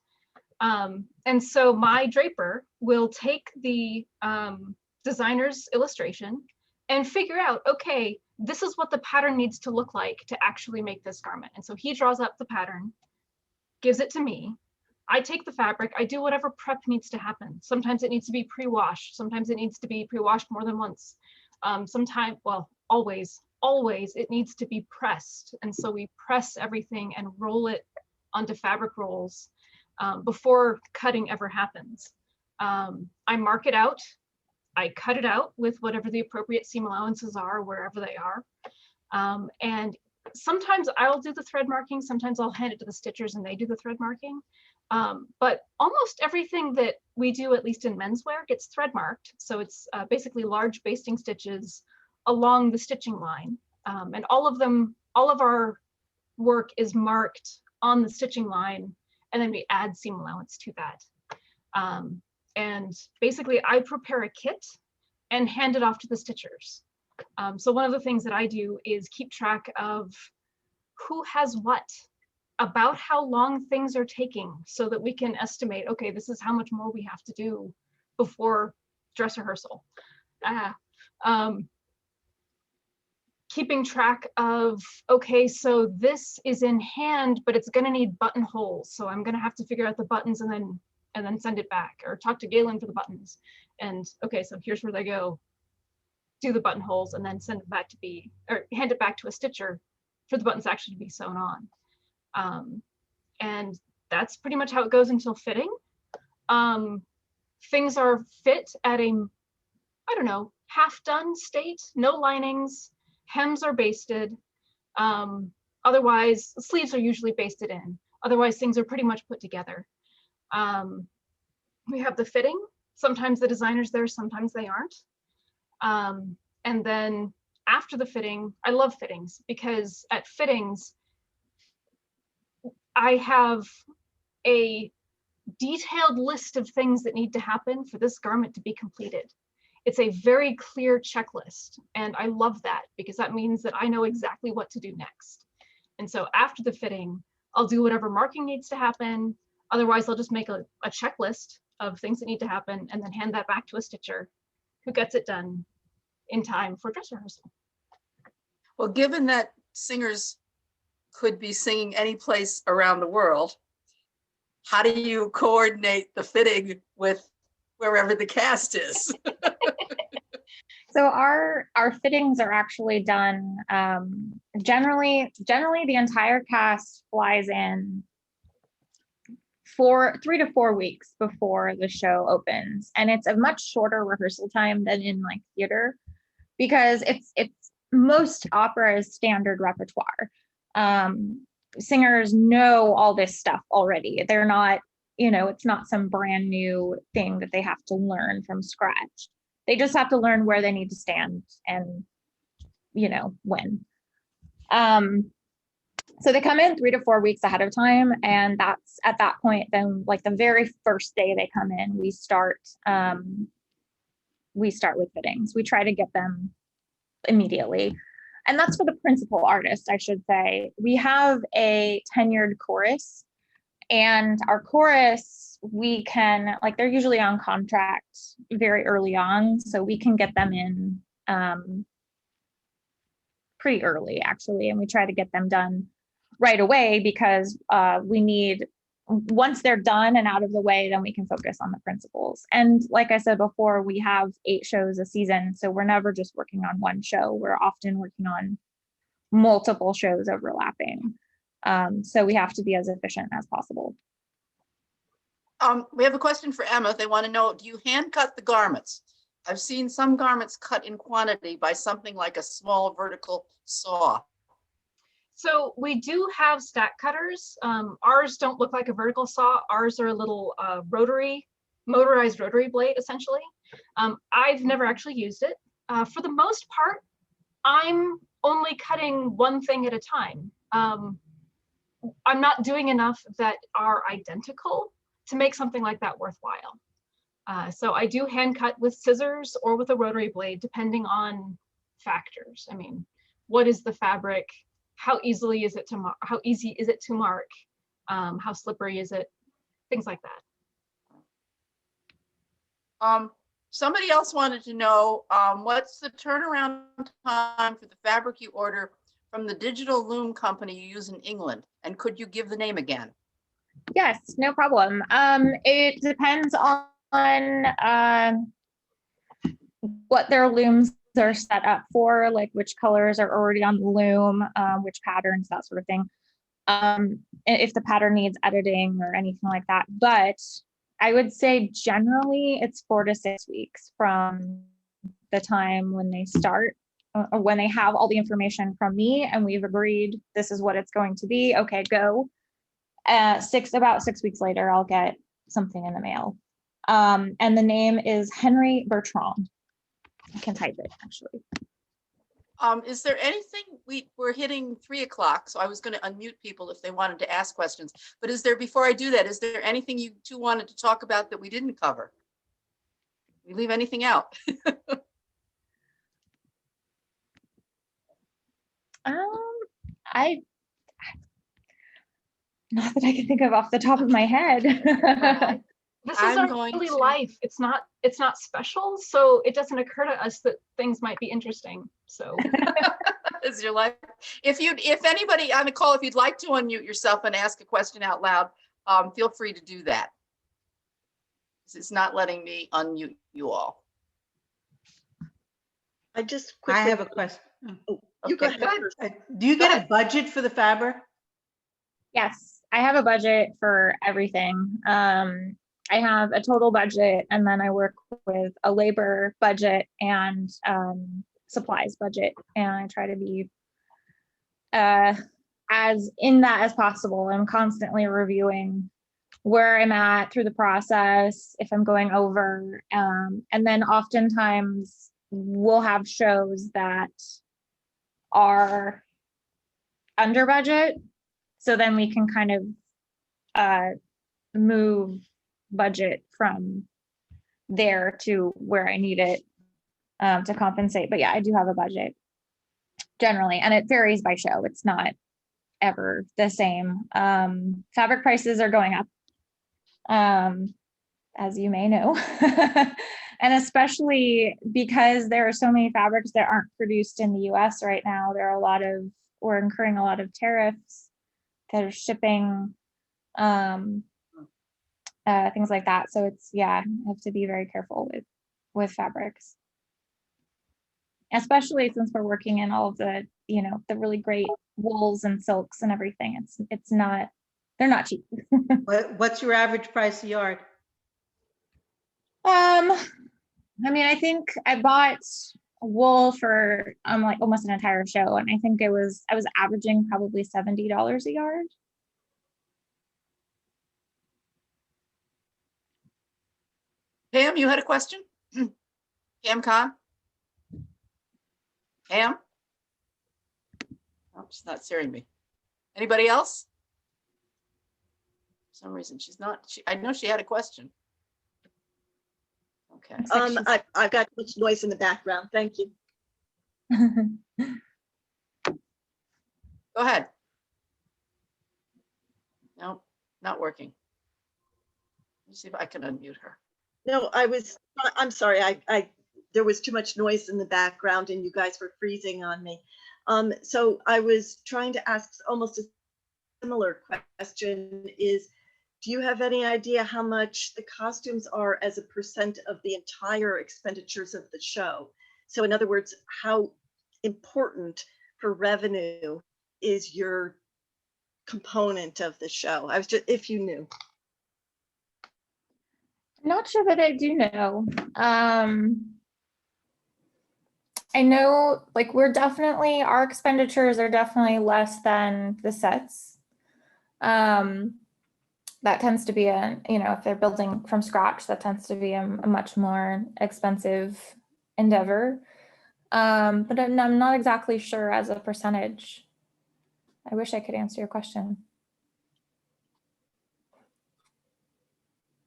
And so my draper will take the designer's illustration and figure out, okay, this is what the pattern needs to look like to actually make this garment. And so he draws up the pattern, gives it to me. I take the fabric, I do whatever prep needs to happen. Sometimes it needs to be pre-washed. Sometimes it needs to be pre-washed more than once. Sometimes, well, always it needs to be pressed. And so we press everything and roll it onto fabric rolls before cutting ever happens. I mark it out. I cut it out with whatever the appropriate seam allowances are, wherever they are. And sometimes I'll do the thread marking. Sometimes I'll hand it to the stitchers and they do the thread marking. But almost everything that we do, at least in menswear, gets thread marked. So it's basically large basting stitches along the stitching line. And all of our work is marked on the stitching line, and then we add seam allowance to that. And basically I prepare a kit and hand it off to the stitchers. So one of the things that I do is keep track of who has what, about how long things are taking, so that we can estimate, okay, this is how much more we have to do before dress rehearsal. Keeping track of, okay, so this is in hand, but it's gonna need buttonholes. So I'm gonna have to figure out the buttons and then send it back, or talk to Galen for the buttons. And okay, so here's where they go. Do the buttonholes and then send it back to or hand it back to a stitcher for the buttons actually to be sewn on. And that's pretty much how it goes until fitting. Things are fit at a, I don't know, half done state, no linings, hems are basted. Otherwise, sleeves are usually basted in. Otherwise, things are pretty much put together. We have the fitting. Sometimes the designer's there, sometimes they aren't. And then after the fitting, I love fittings, because at fittings, I have a detailed list of things that need to happen for this garment to be completed. It's a very clear checklist, and I love that, because that means that I know exactly what to do next. And so after the fitting, I'll do whatever marking needs to happen. Otherwise, I'll just make a checklist of things that need to happen and then hand that back to a stitcher who gets it done in time for dress rehearsal. Well, given that singers could be singing any place around the world, how do you coordinate the fitting with wherever the cast is? So our fittings are actually done, generally the entire cast flies in 3 to 4 weeks before the show opens. And it's a much shorter rehearsal time than in like theater, because it's most opera is standard repertoire. Singers know all this stuff already. They're not, it's not some brand new thing that they have to learn from scratch. They just have to learn where they need to stand and, when. So they come in 3 to 4 weeks ahead of time. And that's at that point, then like the very first day they come in, we start with fittings. We try to get them immediately. And that's for the principal artist, I should say. We have a tenured chorus, and our chorus, we can, like, they're usually on contract very early on, so we can get them in pretty early, actually, and we try to get them done right away, because we need, once they're done and out of the way, then we can focus on the principals. And like I said before, we have 8 shows a season, so we're never just working on one show. We're often working on multiple shows overlapping. So we have to be as efficient as possible. We have a question for Emma. They want to know, do you hand cut the garments? I've seen some garments cut in quantity by something like a small vertical saw. So we do have stack cutters. Ours don't look like a vertical saw. Ours are a little motorized rotary blade, essentially. I've never actually used it. For the most part, I'm only cutting one thing at a time. I'm not doing enough that are identical to make something like that worthwhile. So I do hand cut with scissors or with a rotary blade, depending on factors. I mean, what is the fabric? How easy is it to mark? How slippery is it? Things like that. Somebody else wanted to know, what's the turnaround time for the fabric you order from the digital loom company you use in England? And could you give the name again? Yes, no problem. It depends on what their looms are set up for, like which colors are already on the loom, which patterns, that sort of thing. If the pattern needs editing or anything like that. But I would say generally it's 4 to 6 weeks from the time when they start, or when they have all the information from me and we've agreed this is what it's going to be. Okay, go. About 6 weeks later, I'll get something in the mail. And the name is Henry Bertrand. I can type it actually. Is there anything, we're hitting 3 o'clock, so I was going to unmute people if they wanted to ask questions. But before I do that, is there anything you two wanted to talk about that we didn't cover? We leave anything out? Not that I can think of off the top of my head. This is our daily life. It's not special, so it doesn't occur to us that things might be interesting. So Is your life? If anybody on the call, if you'd like to unmute yourself and ask a question out loud, feel free to do that. It's not letting me unmute you all. I have a question. You go ahead. Do you get a budget for the fabric? Yes, I have a budget for everything. I have a total budget, and then I work with a labor budget and supplies budget, and I try to be as in that as possible. I'm constantly reviewing where I'm at through the process, if I'm going over, and then oftentimes we'll have shows that are under budget, so then we can kind of move budget from there to where I need it to compensate. But yeah, I do have a budget generally, and it varies by show. It's not ever the same. Fabric prices are going up, as you may know, and especially because there are so many fabrics that aren't produced in the US right now. We're incurring a lot of tariffs that are shipping, things like that. So I have to be very careful with fabrics, especially since we're working in all of the, the really great wools and silks and everything. They're not cheap. What's your average price a yard? I mean, I think I bought wool for like almost an entire show, and I think I was averaging probably $70 a yard. Pam, you had a question? Pam Khan? Pam? Oh, she's not hearing me. Anybody else? For some reason she's not. I know she had a question. Okay. I've got much noise in the background. Thank you. Go ahead. No, not working. Let's see if I can unmute her. No, I'm sorry. There was too much noise in the background and you guys were freezing on me. So I was trying to ask almost a similar question is, do you have any idea how much the costumes are as a percent of the entire expenditures of the show? So in other words, how important for revenue is your component of the show? If you knew. I'm not sure that I do know. I know, like, our expenditures are definitely less than the sets. That tends to be if they're building from scratch, that tends to be a much more expensive endeavor. But I'm not exactly sure as a percentage. I wish I could answer your question.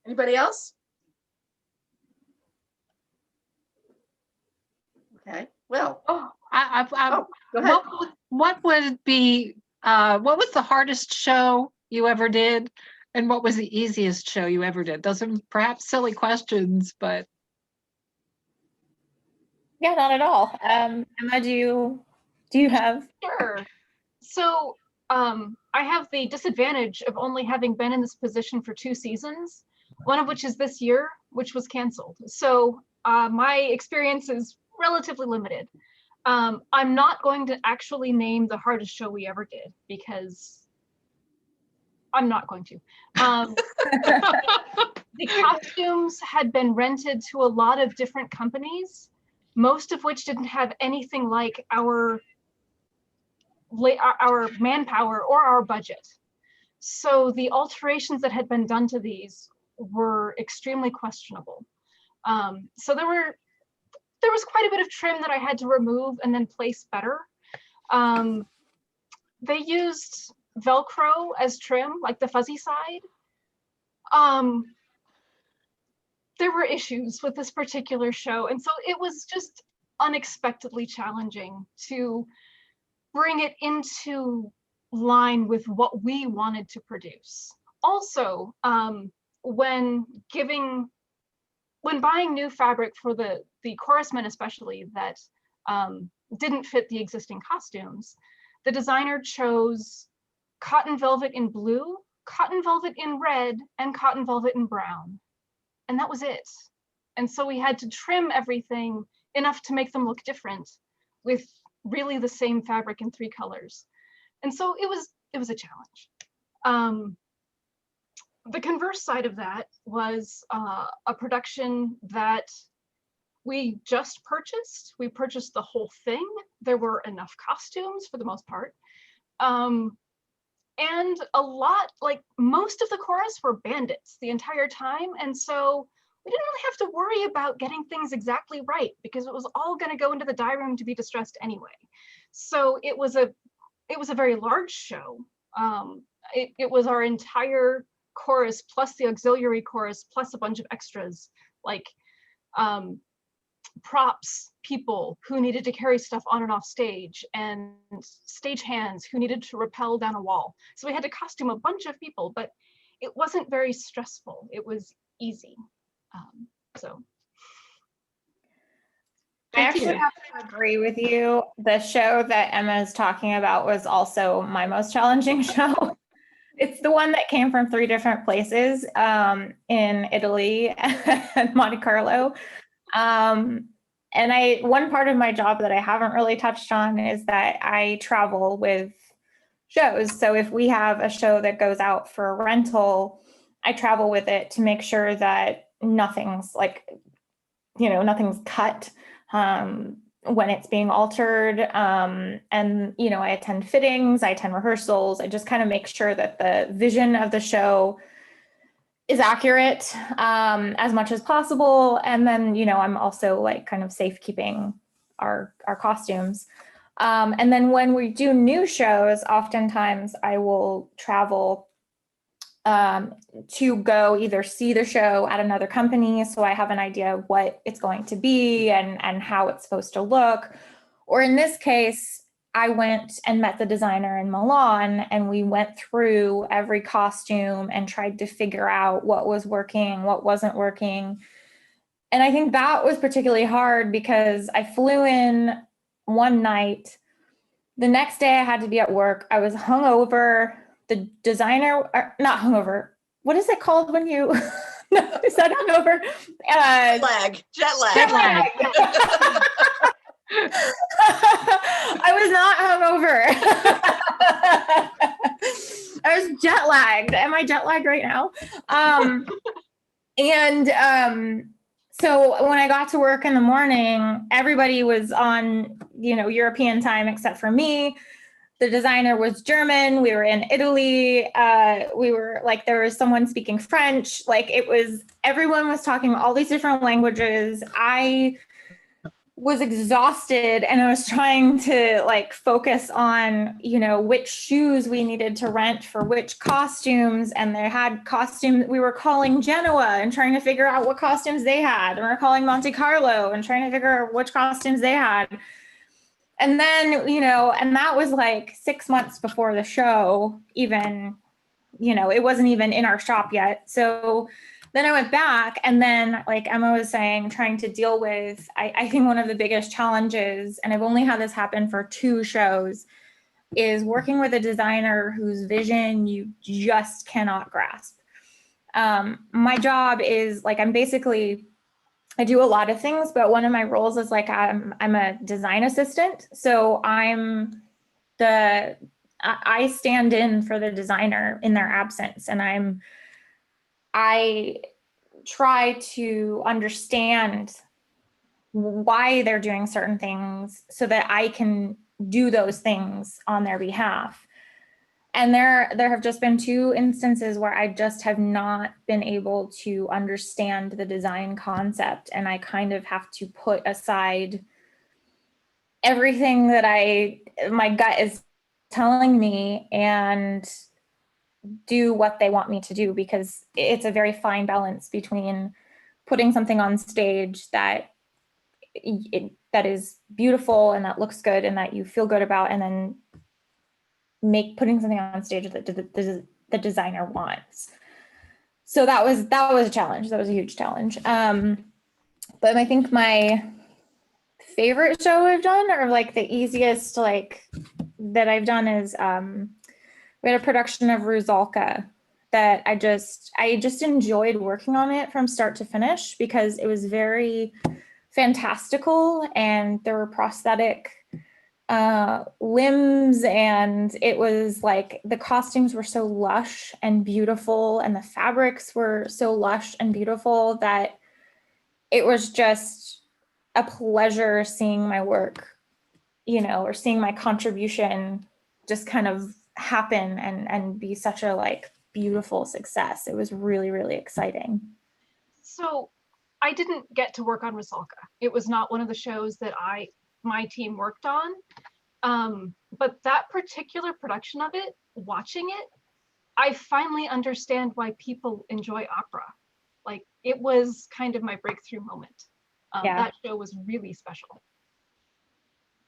Anybody else? Okay, well, Oh, go ahead. what would be, what was the hardest show you ever did? And what was the easiest show you ever did? Those are perhaps silly questions, but. Yeah, not at all. Emma, do you have? Sure. So I have the disadvantage of only having been in this position for 2 seasons, one of which is this year, which was canceled. So my experience is relatively limited. I'm not going to actually name the hardest show we ever did because I'm not going to. The costumes had been rented to a lot of different companies, most of which didn't have anything like our manpower or our budget. So the alterations that had been done to these were extremely questionable. So there was quite a bit of trim that I had to remove and then place better. They used Velcro as trim, like the fuzzy side. There were issues with this particular show, and so it was just unexpectedly challenging to bring it into line with what we wanted to produce. Also, when buying new fabric for the chorus men especially that didn't fit the existing costumes, the designer chose cotton velvet in blue, cotton velvet in red, and cotton velvet in brown. And that was it. And so we had to trim everything enough to make them look different with really the same fabric in 3 colors. And so it was a challenge. The converse side of that was a production that we just purchased. We purchased the whole thing. There were enough costumes for the most part. And a lot, like most of the chorus were bandits the entire time. And so we didn't really have to worry about getting things exactly right because it was all going to go into the dye room to be distressed anyway. So it was a very large show. It was our entire chorus plus the auxiliary chorus plus a bunch of extras like props people who needed to carry stuff on and off stage and stage hands who needed to rappel down a wall. So we had to costume a bunch of people, but it wasn't very stressful. It was easy. I actually have to agree with you. The show that Emma is talking about was also my most challenging show. It's the one that came from 3 different places in Italy and Monte Carlo. And one part of my job that I haven't really touched on is that I travel with shows. So if we have a show that goes out for a rental, I travel with it to make sure that nothing's cut when it's being altered. And, I attend fittings, I attend rehearsals. I just kind of make sure that the vision of the show is accurate as much as possible. And then, I'm also like kind of safekeeping our costumes. And then when we do new shows, oftentimes I will travel to go either see the show at another company, so I have an idea of what it's going to be and how it's supposed to look. Or in this case, I went and met the designer in Milan, and we went through every costume and tried to figure out what was working, what wasn't working. And I think that was particularly hard because I flew in one night. The next day I had to be at work. I was hungover. The designer, not hungover. What is it called when you, no, is that hungover? Jet lag. I was not hungover. I was jet lagged. Am I jet lagged right now? And So when I got to work in the morning, everybody was on, European time except for me. The designer was German. We were in Italy. We were like, there was someone speaking French. Like everyone was talking all these different languages. I was exhausted and I was trying to like focus on, which shoes we needed to rent for which costumes. And they had costumes. We were calling Genoa and trying to figure out what costumes they had. And we were calling Monte Carlo and trying to figure out which costumes they had. And then, and that was like 6 months before the show, even, it wasn't even in our shop yet. So then I went back, and then, like Emma was saying, trying to deal with, I think one of the biggest challenges, and I've only had this happen for 2 shows, is working with a designer whose vision you just cannot grasp. My job is like, I do a lot of things, but one of my roles is like, I'm a design assistant. So I stand in for the designer in their absence, and I try to understand why they're doing certain things so that I can do those things on their behalf. And there have just been 2 instances where I just have not been able to understand the design concept, and I kind of have to put aside everything that my gut is telling me and do what they want me to do, because it's a very fine balance between putting something on stage that is beautiful and that looks good and that you feel good about, and then putting something on stage that the designer wants. So that was a challenge. That was a huge challenge. But I think my favorite show I've done, or like the easiest that I've done, is we had a production of Rusalka that I just enjoyed working on it from start to finish, because it was very fantastical and there were prosthetic limbs, and it was like the costumes were so lush and beautiful and the fabrics were so lush and beautiful that it was just a pleasure seeing my work, or seeing my contribution just kind of happen and be such a beautiful success. It was really, really exciting. So I didn't get to work on Rusalka. It was not one of the shows that my team worked on. But that particular production of it, watching it, I finally understand why people enjoy opera. Like, it was kind of my breakthrough moment. That show was really special.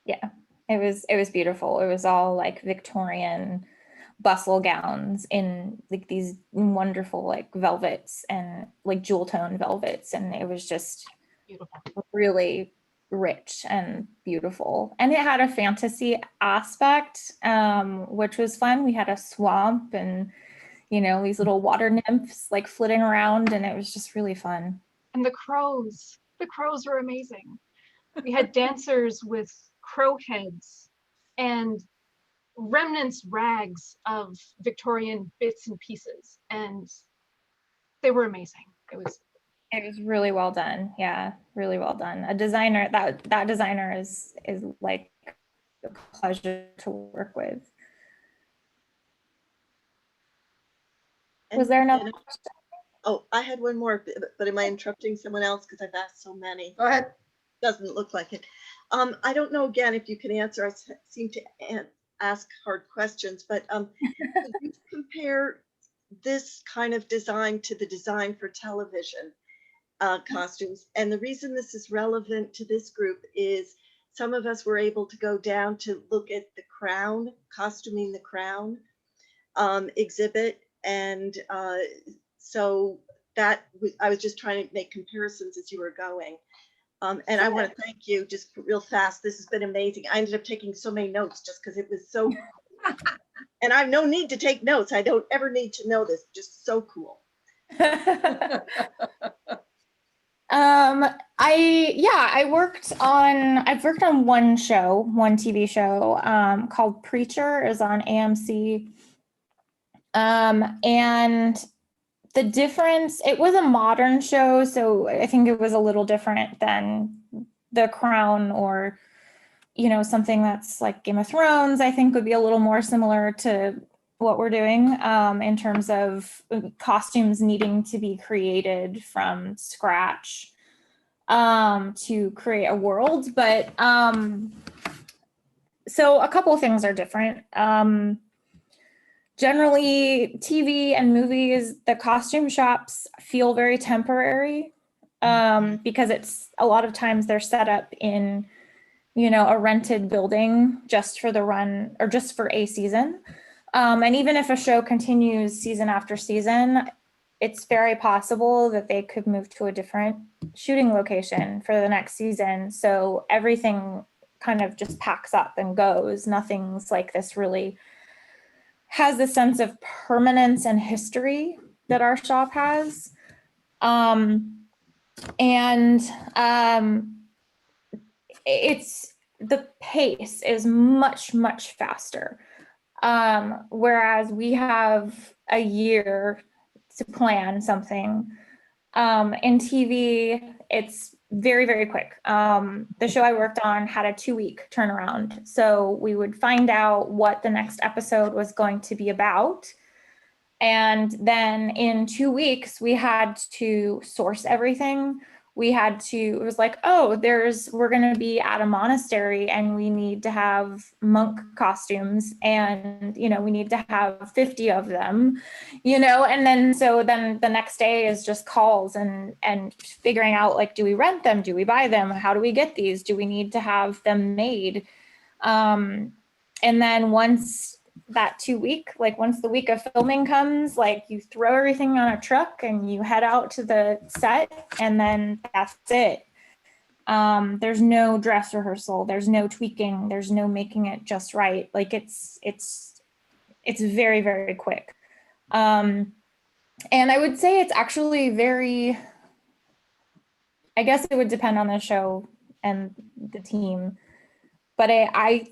Yeah, it was beautiful. It was all like Victorian bustle gowns in like these wonderful like velvets and like jewel tone velvets, and it was just Beautiful. Really rich and beautiful. And it had a fantasy aspect, which was fun. We had a swamp and these little water nymphs like flitting around, and it was just really fun. And the crows were amazing. We had dancers with crow heads and rags of Victorian bits and pieces, and they were amazing. It was really well done. Yeah, really well done. A designer, that designer is like a pleasure to work with. Was there another question? Oh, I had one more, but am I interrupting someone else because I've asked so many? Go ahead. Doesn't look like it. I don't know, again, if you can answer. I seem to ask hard questions, but could you compare this kind of design to the design for television costumes? And the reason this is relevant to this group is some of us were able to go down to look at the Crown, costuming the Crown exhibit. And so that I was just trying to make comparisons as you were going. And I want to thank you just real fast. This has been amazing. I ended up taking so many notes just because it was so, and I have no need to take notes. I don't ever need to know this, just so cool. I've worked on one TV show called Preacher, is on AMC. And The difference, it was a modern show, so I think it was a little different than The Crown or, you know, something that's like Game of Thrones, I think would be a little more similar to what we're doing in terms of costumes needing to be created from scratch to create a world. But so a couple of things are different. Generally, TV and movies, the costume shops feel very temporary because it's a lot of times they're set up in, you know, a rented building just for the run or just for a season. And even if a show continues season after season, it's very possible that they could move to a different shooting location for the next season. So everything kind of just packs up and goes. Nothing's like this really has the sense of permanence and history that our shop has. It's the pace is much, much faster. Whereas we have a year to plan something. In TV, it's very, very quick. The show I worked on had a 2-week turnaround. So we would find out what the next episode was going to be about. And then in 2 weeks, we had to source everything. It was like, oh, we're going to be at a monastery and we need to have monk costumes and, you know, we need to have 50 of them, you know, and then the next day is just calls and figuring out, like, do we rent them? Do we buy them? How do we get these? Do we need to have them made? And then once the week of filming comes, like, you throw everything on a truck and you head out to the set, and then that's it. There's no dress rehearsal, there's no tweaking, there's no making it just right. Like, it's very, very quick. And I would say it's actually I guess it would depend on the show and the team, but I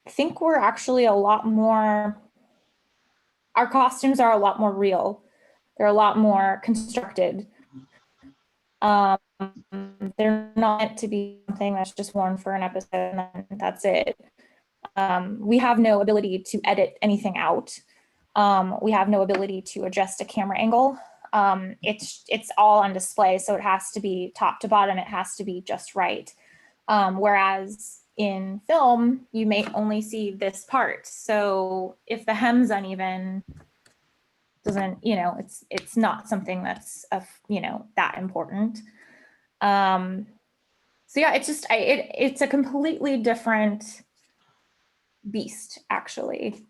think we're actually our costumes are a lot more real. They're a lot more constructed. They're not meant to be something that's just worn for an episode and then that's it. We have no ability to edit anything out. We have no ability to adjust a camera angle. It's all on display, so it has to be top to bottom. It has to be just right. Whereas in film, you may only see this part. So if the hem's uneven, doesn't, you know, it's not something that's that important. So yeah, it's a completely different beast, actually.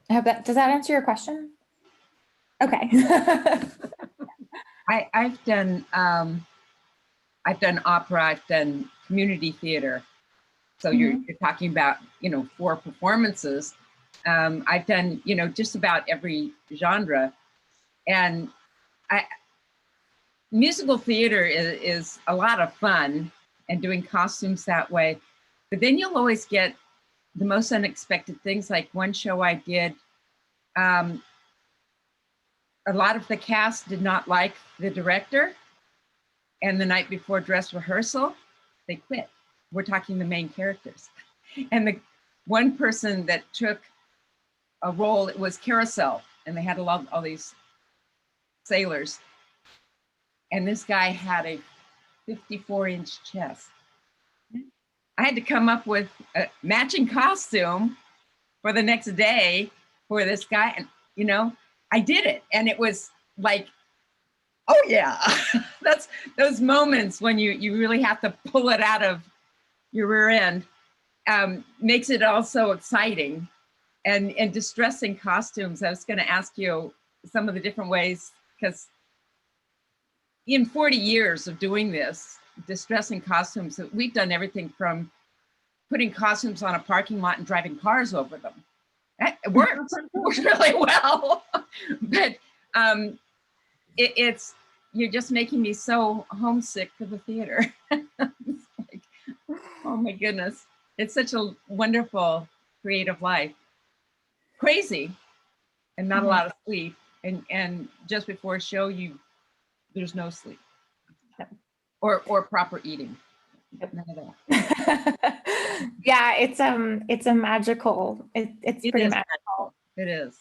Does that answer your question? Okay. I've done opera, I've done community theater. So you're talking about, 4 performances. I've done, just about every genre. And musical theater is a lot of fun and doing costumes that way. But then you'll always get the most unexpected things. Like one show I did, a lot of the cast did not like the director. And the night before dress rehearsal, they quit. We're talking the main characters. And the one person that took a role, it was Carousel, and they had all these sailors. And this guy had a 54-inch chest. I had to come up with a matching costume for the next day for this guy. And, I did it. And it was like, oh yeah, that's those moments when you really have to pull it out of your rear end, makes it also exciting. And distressing costumes, I was going to ask you some of the different ways, because in 40 years of doing this, distressing costumes, we've done everything from putting costumes on a parking lot and driving cars over them. It works really well, but you're just making me so homesick for the theater. It's like, oh my goodness, it's such a wonderful creative life. Crazy and not a lot of sleep. And just before a show, there's no sleep or proper eating. None of that. Yeah, it's a magical. It's It pretty is magical. It is.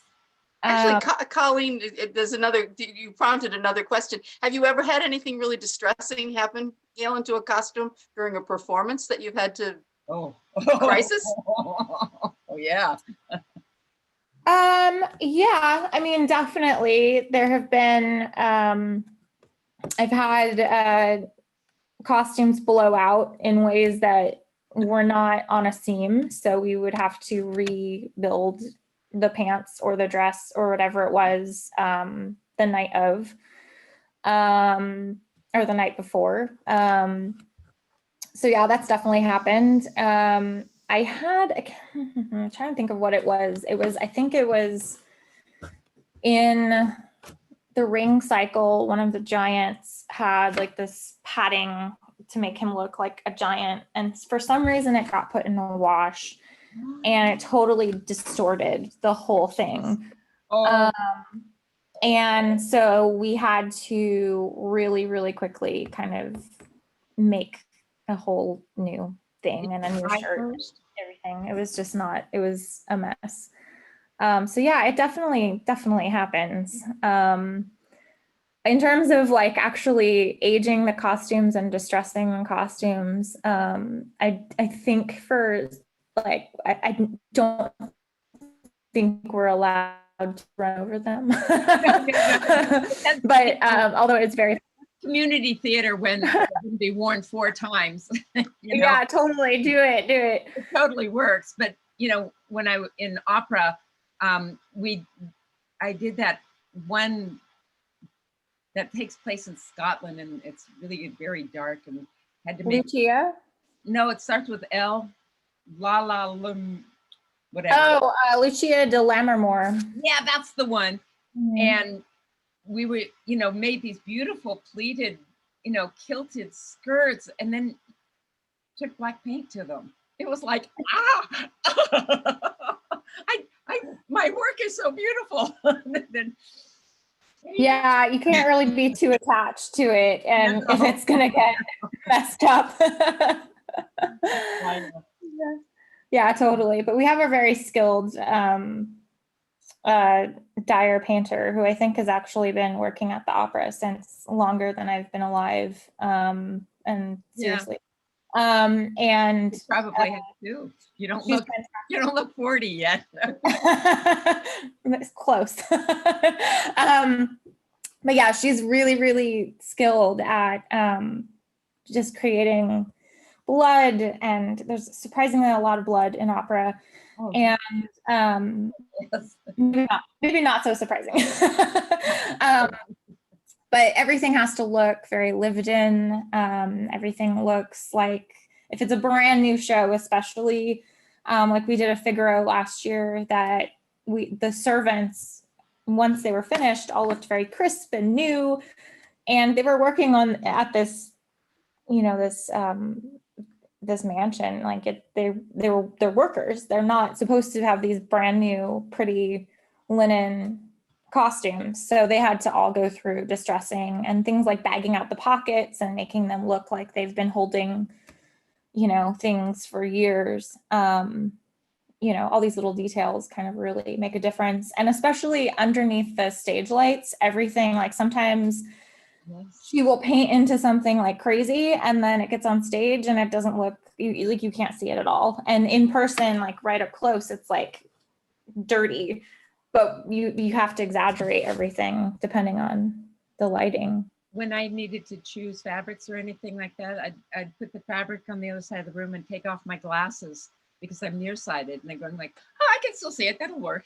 Actually, Um, Colleen, there's you prompted another question. Have you ever had anything really distressing happen, Gail, into a costume during a performance that you've had to, Oh. crisis? Oh, yeah. yeah, I mean, definitely there have been, I've had, costumes blow out in ways that were not on a seam. So we would have to rebuild the pants or the dress or whatever it was, the night of, or the night before. So yeah, that's definitely happened. I had, I'm trying to think of what it was. I think it was in the ring cycle. One of the giants had like this padding to make him look like a giant. And for some reason it got put in the wash and it totally distorted the whole thing. Oh, And so we had to really, really quickly kind of make a whole new thing and a new shirt, everything. It was just not, it was a mess. So yeah, it definitely happens. In terms of like actually aging the costumes and distressing the costumes, I think for like, I don't think we're allowed to run over them. But although it's very community theater when it can be worn 4 times. Yeah, totally. Do it. It totally works. But when I in opera, I did that one that takes place in Scotland, and it's really very dark, and had to make. Lucia? No, it starts with L. Whatever. Oh, Lucia de Lammermoor. Yeah, that's the one. Mhm. And we were, made these beautiful pleated, kilted skirts, and then took black paint to them. It was like, my work is so beautiful. Then, Yeah, you can't really be too attached to it, and if it's gonna get messed up. Yeah, totally. But we have a very skilled dyer painter who I think has actually been working at the opera since longer than I've been alive. And seriously. And probably have to. You don't look 40 yet. It's close. But yeah, she's really, really skilled at just creating blood, and there's surprisingly a lot of blood in opera. Oh. And maybe not so surprising. But everything has to look very lived in. Everything looks like, if it's a brand new show, especially like we did a Figaro last year, that the servants, once they were finished, all looked very crisp and new, and they were working at this, this mansion, like they're workers. They're not supposed to have these brand new pretty linen costumes, so they had to all go through distressing and things like bagging out the pockets and making them look like they've been holding things for years. All these little details kind of really make a difference, and especially underneath the stage lights, everything, like sometimes she will paint into something like crazy, and then it gets on stage and it doesn't look, you can't see it at all. And in person, like right up close, it's like dirty, but you have to exaggerate everything depending on the lighting. When I needed to choose fabrics or anything like that, I'd put the fabric on the other side of the room and take off my glasses because I'm nearsighted, and they're going like, oh, I can still see it. That'll work.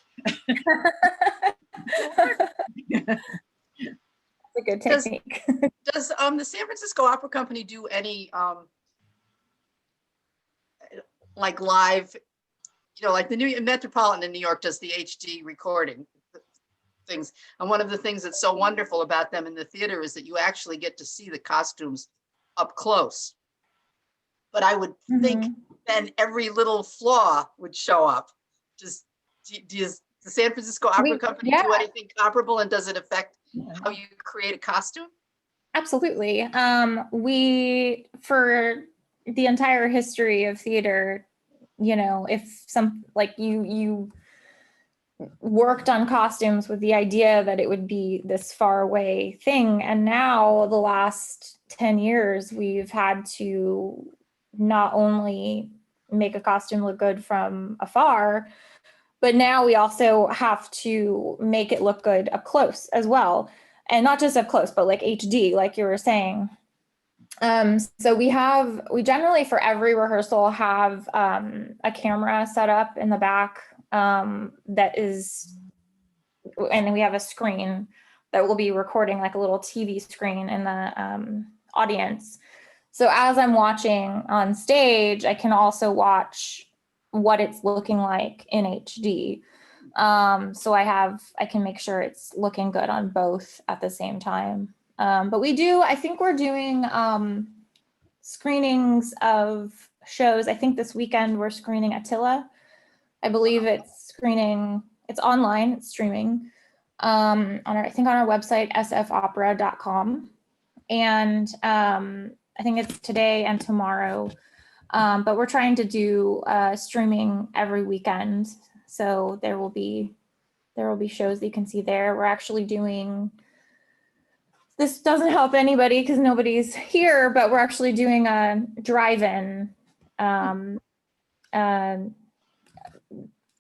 A good technique. Does the San Francisco Opera Company do any like live, like the New Metropolitan in New York does the HD recording things, and one of the things that's so wonderful about them in the theater is that you actually get to see the costumes up close. But I would think then every little flaw would show up. Do you the San Francisco Opera We- Company yeah. do anything comparable, and does it affect how you create a costume? Absolutely. We, for the entire history of theater, you know, if some, like you worked on costumes with the idea that it would be this far away thing. And now the last 10 years, we've had to not only make a costume look good from afar, but now we also have to make it look good up close as well. And not just up close, but like HD, like you were saying. So we generally for every rehearsal have a camera set up in the back that is, and we have a screen that will be recording, like a little TV screen in the audience. So as I'm watching on stage, I can also watch what it's looking like in HD. So I can make sure it's looking good on both at the same time. But I think we're doing screenings of shows. I think this weekend we're screening Attila. I believe it's online, it's streaming on our website, sfopera.com. And I think it's today and tomorrow. But we're trying to do streaming every weekend. So there will be shows that you can see there. We're actually doing, this doesn't help anybody because nobody's here, but we're actually doing a drive-in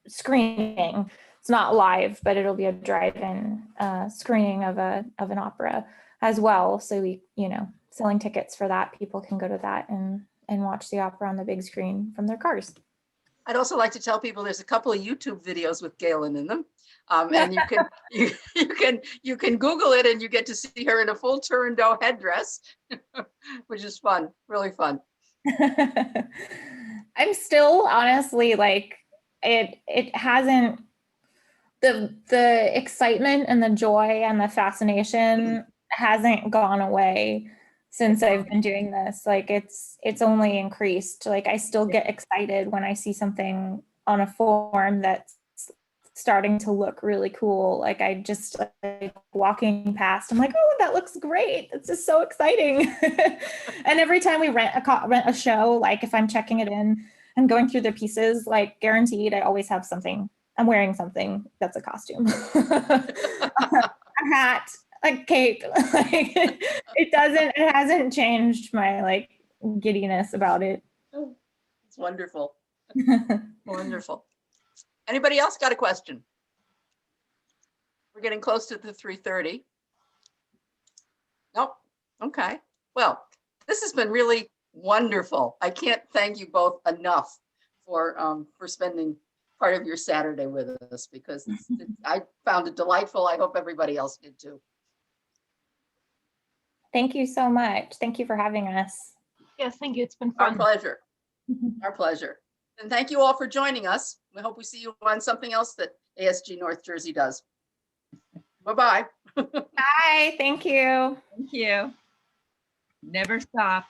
screening. It's not live, but it'll be a drive-in screening of an opera as well. So we, selling tickets for that, people can go to that and watch the opera on the big screen from their cars. I'd also like to tell people there's a couple of YouTube videos with Galen in them. And you can Google it and you get to see her in a full Turandot headdress, which is fun, really fun. I'm still honestly like, it hasn't, the excitement and the joy and the fascination hasn't gone away since I've been doing this. Like it's only increased. Like I still get excited when I see something on a form that's starting to look really cool. Like I just like walking past, I'm like, oh, that looks great. It's just so exciting. And every time we rent a show, like if I'm checking it in and going through the pieces, like guaranteed, I always have something. I'm wearing something that's a costume, a hat, a cape. Like it hasn't changed my like giddiness about it. It's wonderful. Wonderful. Anybody else got a question? We're getting close to the 3:30. Nope. Okay. Well, this has been really wonderful. I can't thank you both enough for spending part of your Saturday with us, because I found it delightful. I hope everybody else did too. Thank you so much. Thank you for having us. Yes, thank you. It's been Our fun. pleasure. Our pleasure. And thank you all for joining us. We hope we see you on something else that ASG North Jersey does. Bye-bye. Bye. Thank you. Thank you. Never stop.